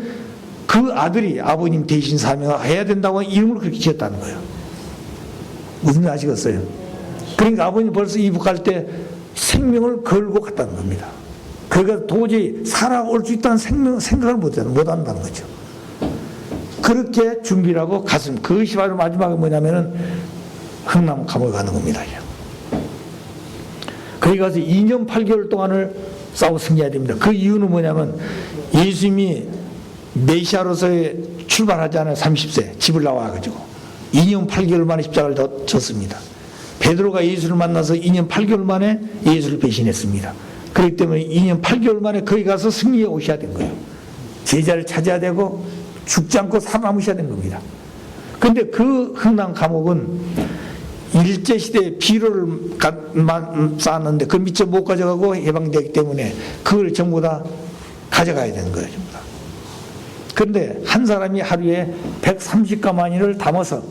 그 아들이 아버님 대신 사명을 해야 된다고 이름을 그렇게 지었다는 거예요. 무슨 말 아시겠어요? 그러니까 아버님 벌써 이북 갈 때 생명을 걸고 갔다는 겁니다. 그러니까 도저히 살아올 수 있다는 생각을 못한다는 거죠. 그렇게 준비를 하고 갔습니다. 그것이 바로 마지막에 뭐냐면은 흥남 감옥에 가는 겁니다. 거기 가서 2년 8개월 동안을 싸워 승리해야 됩니다. 그 이유는 뭐냐면 예수님이 메시아로서의 출발하잖아요. 30세 집을 나와가지고 2년 8개월 만에 십자가를 졌습니다. 베드로가 예수를 만나서 2년 8개월 만에 예수를 배신했습니다. 그렇기 때문에 2년 8개월 만에 거기 가서 승리해 오셔야 된 거예요. 제자를 찾아야 되고 죽지 않고 살아남으셔야 된 겁니다. 그런데 그 흥남 감옥은 일제시대에 비료를 쌓았는데 그걸 미처 못 가져가고 해방되기 때문에 그걸 전부 다 가져가야 되는 거예요. 전부 다. 그런데 한 사람이 하루에 130가마니를 담아서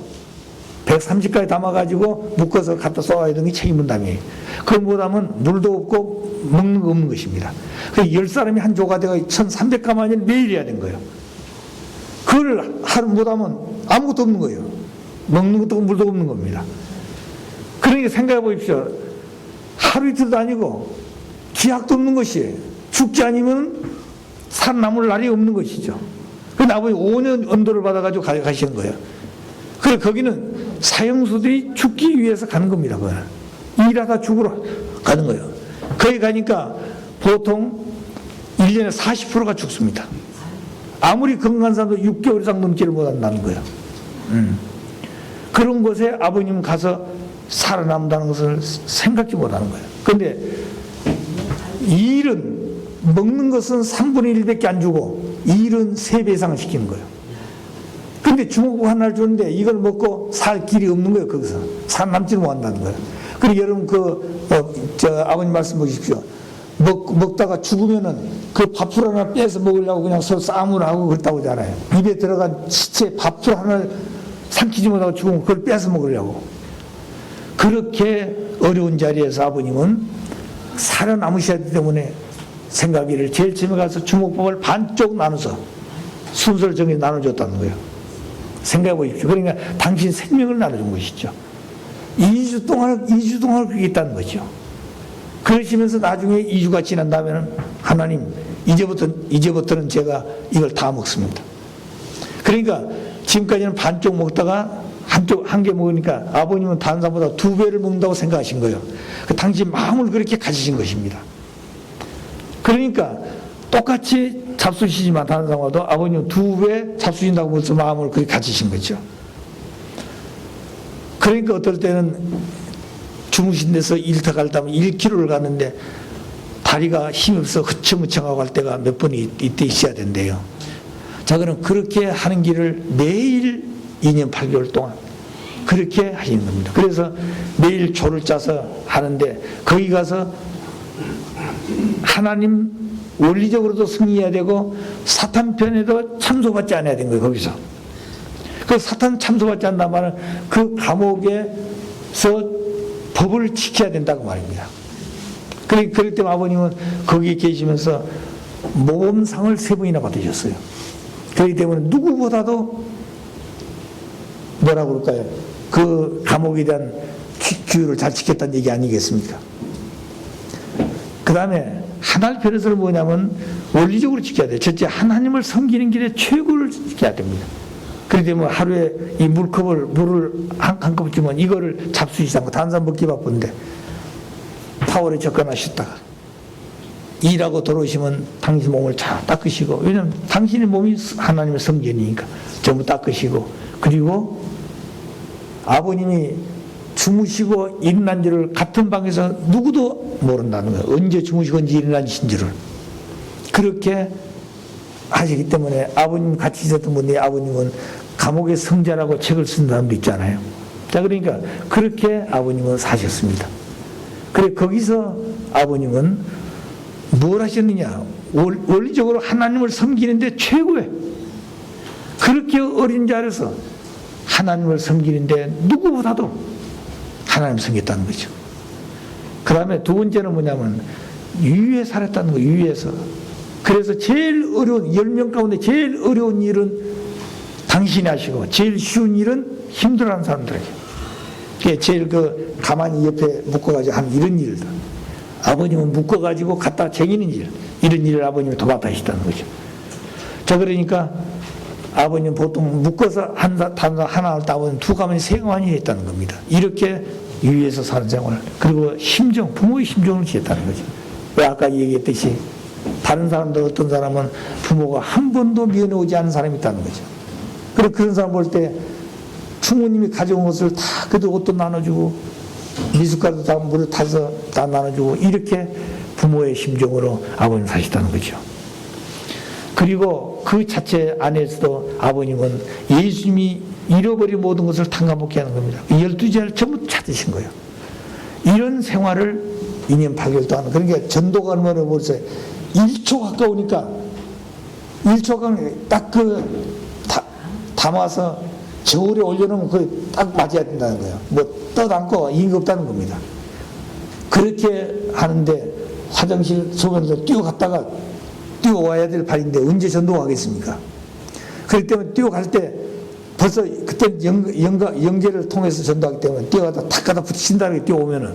130가지 담아가지고 묶어서 갖다 쏘아야 되는 게 책임 분담이에요. 그걸 못하면 물도 없고 먹는 거 없는 것입니다. 그래서 10사람이 한 조가 되어 1300가마니를 매일 해야 된 거예요. 그걸 하루 못하면 아무것도 없는 거예요. 먹는 것도 없고 물도 없는 겁니다. 그러니까 생각해 보십시오. 하루 이틀도 아니고 기약도 없는 것이에요. 죽지 않으면 살아남을 날이 없는 것이죠. 그런데 아버지 5년 언도를 받아가지고 가시는 거예요. 그래 거기는 사형수들이 죽기 위해서 가는 겁니다. 그거는. 일하다 죽으러 가는 거예요. 거기 가니까 보통 1년에 40%가 죽습니다. 아무리 건강한 사람도 6개월 이상 넘지를 못한다는 거예요. 그런 곳에 아버님 가서 살아남는다는 것을 생각지 못하는 거예요. 그런데 일은 먹는 것은 3분의 1밖에 안 주고 일은 3배 이상을 시키는 거예요. 근데 주먹밥 하나를 주는데 이걸 먹고 살 길이 없는 거예요. 거기서 살아남지를 못한다는 거예요. 그리고 여러분 아버님 말씀 보십시오. 먹다가 죽으면은 그 밥풀 하나 빼서 먹으려고 그냥 서로 싸움을 하고 그렇다고 하잖아요. 입에 들어간 시체 밥풀 하나를 삼키지 못하고 죽으면 그걸 빼서 먹으려고. 그렇게 어려운 자리에서 아버님은 살아남으셔야 되기 때문에 생각이를 제일 처음에 가서 주먹밥을 반쪽 나눠서 순서를 정해 나눠줬다는 거예요. 생각해 보십시오. 그러니까 당신 생명을 나눠준 것이죠. 2주 동안 그렇게 있다는 거죠. 그러시면서 나중에 2주가 지난 다음에는 하나님 이제부터는 제가 이걸 다 먹습니다. 그러니까 지금까지는 반쪽 먹다가 한 개 먹으니까 아버님은 다른 사람보다 2배를 먹는다고 생각하신 거예요. 당신 마음을 그렇게 가지신 것입니다. 그러니까 똑같이 잡수시지만 다른 사람과도 아버님은 2배 잡수신다고 벌써 마음을 그렇게 가지신 거죠. 그러니까 어떨 때는 주무신 데서 일터 갈 때면 1km를 가는데 다리가 힘이 없어 흐청흐청하고 갈 때가 몇 번이 이때 있어야 된대요. 자, 그럼 그렇게 하는 길을 매일 2년 8개월 동안 그렇게 하시는 겁니다. 그래서 매일 조를 짜서 하는데 거기 가서 하나님 원리적으로도 승리해야 되고 사탄 편에도 참소받지 않아야 되는 거예요. 거기서. 그 사탄 참소받지 않는단 말은 그 감옥에서 법을 지켜야 된다고 말입니다. 그렇기 때문에 아버님은 거기에 계시면서 모범상을 3번이나 받으셨어요. 그렇기 때문에 누구보다도 뭐라고 그럴까요? 그 감옥에 대한 규율을 잘 지켰다는 얘기 아니겠습니까? 그 다음에 하나님 베르스는 뭐냐면 원리적으로 지켜야 돼요. 첫째, 하나님을 섬기는 길에 최고를 지켜야 됩니다. 그렇기 때문에 하루에 이 물을 한 컵 주면 이거를 잡수시지 않고 다른 사람 먹기 바쁜데 타월에 접근하셨다가 일하고 들어오시면 당신 몸을 잘 닦으시고, 왜냐하면 당신의 몸이 하나님의 성전이니까 전부 닦으시고, 그리고 아버님이 주무시고 일어난 줄을 같은 방에서 누구도 모른다는 거예요. 언제 주무시고 언제 일어나신 줄을. 그렇게 하시기 때문에 아버님 같이 있었던 분이 아버님은 감옥의 성자라고 책을 쓴 사람도 있잖아요. 자, 그러니까 그렇게 아버님은 사셨습니다. 그래, 거기서 아버님은 뭘 하셨느냐? 원리적으로 하나님을 섬기는데 최고예요. 그렇게 어린 자리에서 하나님을 섬기는데 누구보다도 하나님 섬겼다는 거죠. 그 다음에 두 번째는 뭐냐면 유유에 살았다는 거예요. 유유에서. 그래서 제일 어려운 10명 가운데 제일 어려운 일은 당신이 하시고 제일 쉬운 일은 힘들어하는 사람들에게. 그게 제일 가만히 옆에 묶어가지고 하는 이런 일들. 아버님은 묶어가지고 갖다 쟁이는 일, 이런 일을 아버님이 도맡아 하시다는 거죠. 자, 그러니까 아버님 보통 묶어서 하나를 따보면 2가마니 3가마니 했다는 겁니다. 이렇게 유유해서 사는 생활, 그리고 심정, 부모의 심정을 지었다는 거죠. 왜 아까 얘기했듯이 다른 사람들, 어떤 사람은 부모가 한 번도 면회 오지 않은 사람이 있다는 거죠. 그리고 그런 사람 볼 때 부모님이 가져온 것을 다 그들 옷도 나눠주고 미숫가루도 다 물을 타서 다 나눠주고, 이렇게 부모의 심정으로 아버님 사시다는 거죠. 그리고 그 자체 안에서도 아버님은 예수님이 잃어버린 모든 것을 탕감먹게 하는 겁니다. 12제를 전부 찾으신 거예요. 이런 생활을 2년 8개월 동안. 그러니까 전도가 얼마나 벌써 1초 가까우니까 1초 가까우니까 딱 담아서 저울에 올려놓으면 그걸 딱 맞아야 된다는 거예요. 뭐 떠담고 이익이 없다는 겁니다. 그렇게 하는데 화장실 소변에서 뛰어갔다가 뛰어와야 될 발인데 언제 전도하겠습니까? 그렇기 때문에 뛰어갈 때 벌써 그때 영제를 통해서 전도하기 때문에 뛰어가다 탁 가다 붙인다는 게 뛰어오면은,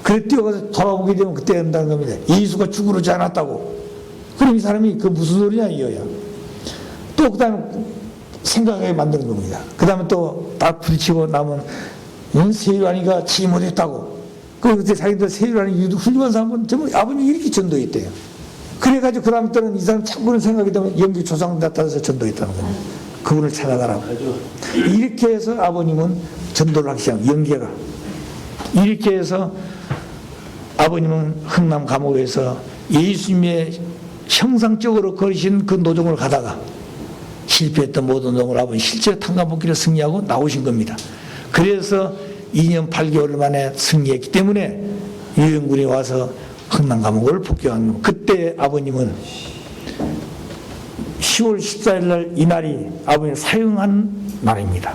그래 뛰어가서 돌아오게 되면 그때 한다는 겁니다. 예수가 죽으지 않았다고. 그럼 이 사람이 그 무슨 소리냐 이거야. 또 그 다음에 생각하게 만드는 겁니다. 그 다음에 또 딱 부딪히고 나면 세율아니가 지 못했다고. 그때 자기들 세율아니 훌륭한 사람은 전부 아버님이 이렇게 전도했대요. 그래가지고 그 다음 때는 이 사람 참고는 생각이 되면 영기 조상 나타나서 전도했다는 거예요. 그분을 찾아가라고. 이렇게 해서 아버님은 전도를 하기 시작한 영계가. 이렇게 해서 아버님은 흥남 감옥에서 예수님의 형상적으로 거리신 그 노정을 가다가 실패했던 모든 노동을 아버님 실제 탕감복기를 승리하고 나오신 겁니다. 그래서 2년 8개월 만에 승리했기 때문에 유영군에 와서 흥남 감옥을 복귀한 겁니다. 그때 아버님은 10월 14일 날 이날이 아버님 사형한 날입니다.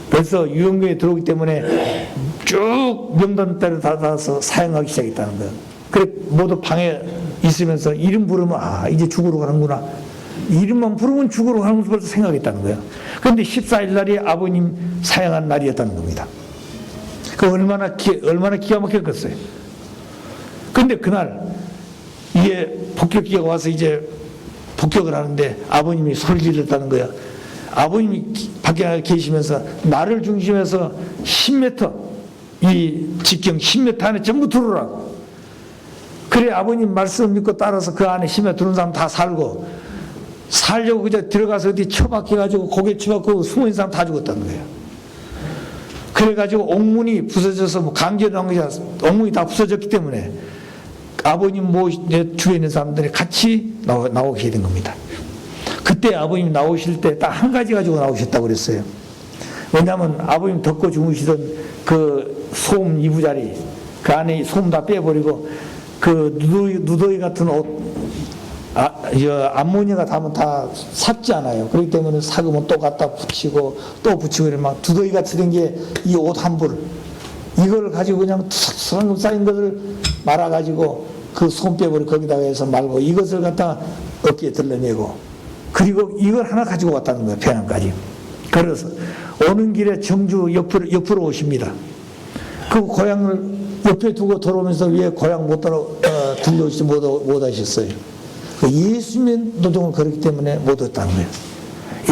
그래서 유영군에 들어오기 때문에 쭉 명단 따라 닫아서 사형하기 시작했다는 거예요. 그래 모두 방에 있으면서 이름 부르면 이제 죽으러 가는구나. 이름만 부르면 죽으러 가는 것을 벌써 생각했다는 거예요. 그런데 14일 날이 아버님 사형한 날이었다는 겁니다. 그 얼마나 기가 막혔겠어요. 그런데 그날 이게 폭격기가 와서 이제 폭격을 하는데 아버님이 소리 질렀다는 거예요. 아버님이 밖에 계시면서 나를 중심해서 10m 이 직경 10m 안에 전부 들어오라고. 그래 아버님 말씀 믿고 따라서 그 안에 10m 들어온 사람 다 살려고 그저 들어가서 어디 처박혀가지고 고개 처박고 숨어있는 사람 다 죽었다는 거예요. 그래가지고 옥문이 부서져서 뭐 강제로 한 것이 아니라 옥문이 다 부서졌기 때문에 아버님 주위에 있는 사람들이 같이 나오게 된 겁니다. 그때 아버님 나오실 때 딱 한 가지 가지고 나오셨다고 그랬어요. 왜냐하면 아버님 덮고 주무시던 그 소음 이부자리 그 안에 소음 다 빼버리고 그 누더기 같은 옷 암모니아가 닿으면 다 삭지 않아요. 그렇기 때문에 삭으면 또 갖다 붙이고 또 붙이고 이러면 막 두더기 같이 된 게 이 옷 한 벌 이걸 가지고 그냥 수상금 쌓인 것을 말아가지고 그 손뼉을 거기다가 해서 말고 이것을 갖다 어깨에 들러내고 그리고 이걸 하나 가지고 왔다는 거예요. 평양까지. 그래서 오는 길에 정주 옆으로 오십니다. 그 고향을 옆에 두고 돌아오면서 왜 고향 못 들려오지 못하셨어요? 그 예수님의 노동을 그렇기 때문에 못 왔다는 거예요.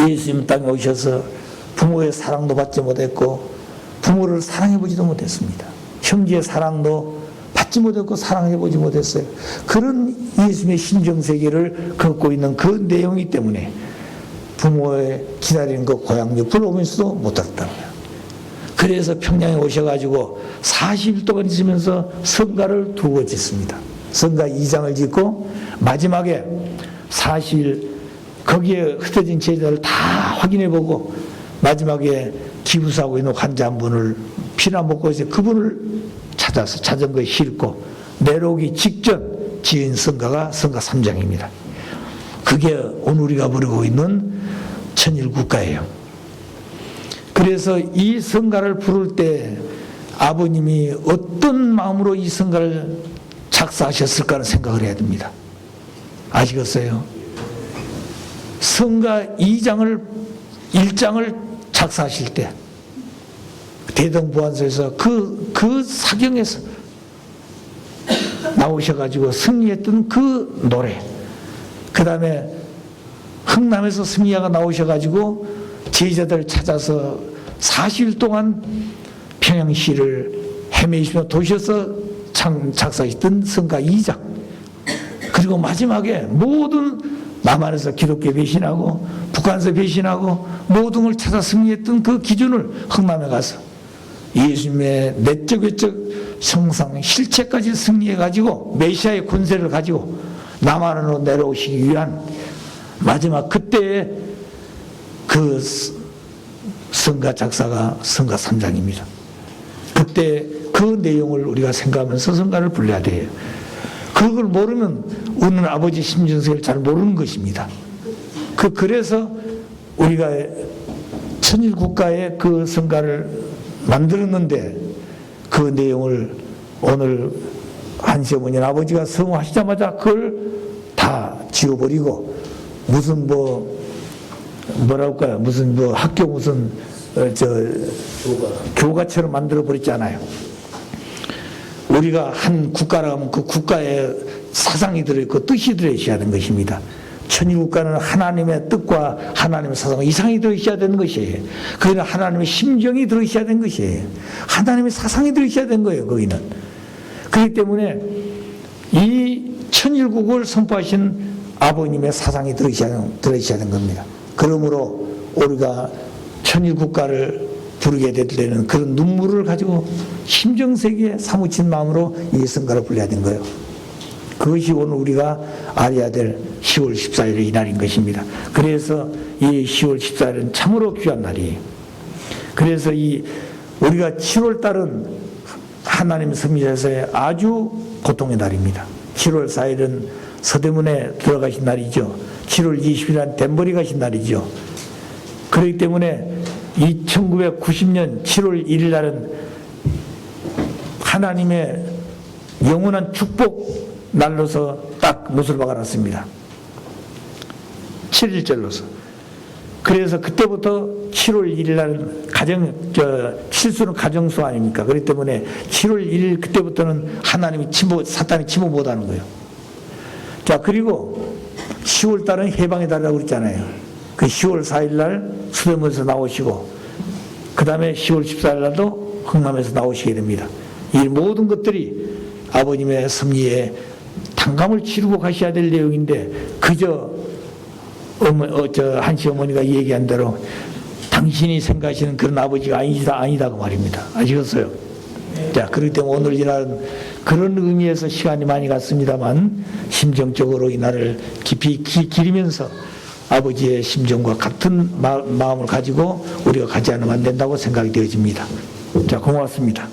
예수님 땅에 오셔서 부모의 사랑도 받지 못했고 부모를 사랑해보지도 못했습니다. 형제의 사랑도 받지 못했고 사랑해보지 못했어요. 그런 예수님의 심정세계를 걷고 있는 그 내용이기 때문에 부모의 기다리는 그 고향 옆을 오면서도 못 왔다는 거예요. 그래서 평양에 오셔가지고 40일 동안 있으면서 성가를 2번 짓습니다. 성가 2장을 짓고 마지막에 40일 거기에 흩어진 제자를 다 확인해보고 마지막에 기부사하고 있는 환자 한 분을 피나 먹고 있어요. 그분을 찾아서 자전거에 싣고 내려오기 직전 지은 성가가 성가 3장입니다. 그게 오늘 우리가 부르고 있는 천일국가예요. 그래서 이 성가를 부를 때 아버님이 어떤 마음으로 이 성가를 작사하셨을까 하는 생각을 해야 됩니다. 아시겠어요? 성가 1장을 작사하실 때 대동부안서에서 그 사경에서 나오셔가지고 승리했던 그 노래, 그 다음에 흥남에서 승리야가 나오셔가지고 제자들 찾아서 40일 동안 평양시를 헤매시며 도셔서 작사했던 성가 2장, 그리고 마지막에 모든 남한에서 기독교 배신하고 북한에서 배신하고 모든 걸 찾아 승리했던 그 기준을 흥남에 가서 예수님의 내적 외적 성상 실체까지 승리해가지고 메시아의 권세를 가지고 남한으로 내려오시기 위한 마지막 그때의 그 성가 작사가 성가 3장입니다. 그때 그 내용을 우리가 생각하면서 성가를 불러야 돼요. 그걸 모르면 우리는 아버지 심정세를 잘 모르는 것입니다. 그래서 우리가 천일국가의 그 성가를 만들었는데 그 내용을 오늘 한시어머니 아버지가 성화하시자마자 그걸 다 지워버리고 무슨 뭐랄까요, 무슨 학교 무슨 교과처럼 만들어 버렸잖아요. 우리가 한 국가라 하면 그 국가에 사상이 들어있고 뜻이 들어있어야 하는 것입니다. 천일국가는 하나님의 뜻과 하나님의 사상 이상이 들어있어야 되는 것이에요. 거기는 하나님의 심정이 들어있어야 되는 것이에요. 하나님의 사상이 들어있어야 되는 거예요. 거기는. 그렇기 때문에 이 천일국을 선포하신 아버님의 사상이 들어있어야 되는 겁니다. 그러므로 우리가 천일국가를 부르게 될 때는 그런 눈물을 가지고 심정세계에 사무친 마음으로 이 성가를 불러야 되는 거예요. 그것이 오늘 우리가 알아야 될 10월 14일의 이날인 것입니다. 그래서 이 10월 14일은 참으로 귀한 날이에요. 그래서 우리가 7월 달은 하나님 섭리자에서의 아주 고통의 날입니다. 7월 4일은 서대문에 들어가신 날이죠. 7월 20일은 덴버리 가신 날이죠. 그렇기 때문에 1990년 7월 1일 날은 하나님의 영원한 축복 날로서 딱 못을 박아놨습니다. 7일절로서. 그래서 그때부터 7월 1일 날은 칠수는 가정수 아닙니까? 그렇기 때문에 7월 1일 그때부터는 하나님이 사탄이 침묵 못하는 거예요. 자, 그리고 10월 달은 해방의 달이라고 그랬잖아요. 그 10월 4일 날 수대문에서 나오시고 그 다음에 10월 14일 날도 흥남에서 나오시게 됩니다. 이 모든 것들이 아버님의 섭리에 탕감을 치르고 가셔야 될 내용인데 그저 한시 어머니가 얘기한 대로 당신이 생각하시는 그런 아버지가 아니다 그 말입니다. 아시겠어요? 자, 그렇기 때문에 오늘 이날은 그런 의미에서 시간이 많이 갔습니다만 심정적으로 이날을 깊이 기리면서 아버지의 심정과 같은 마음을 가지고 우리가 가지 않으면 안 된다고 생각이 되어집니다. 자, 고맙습니다.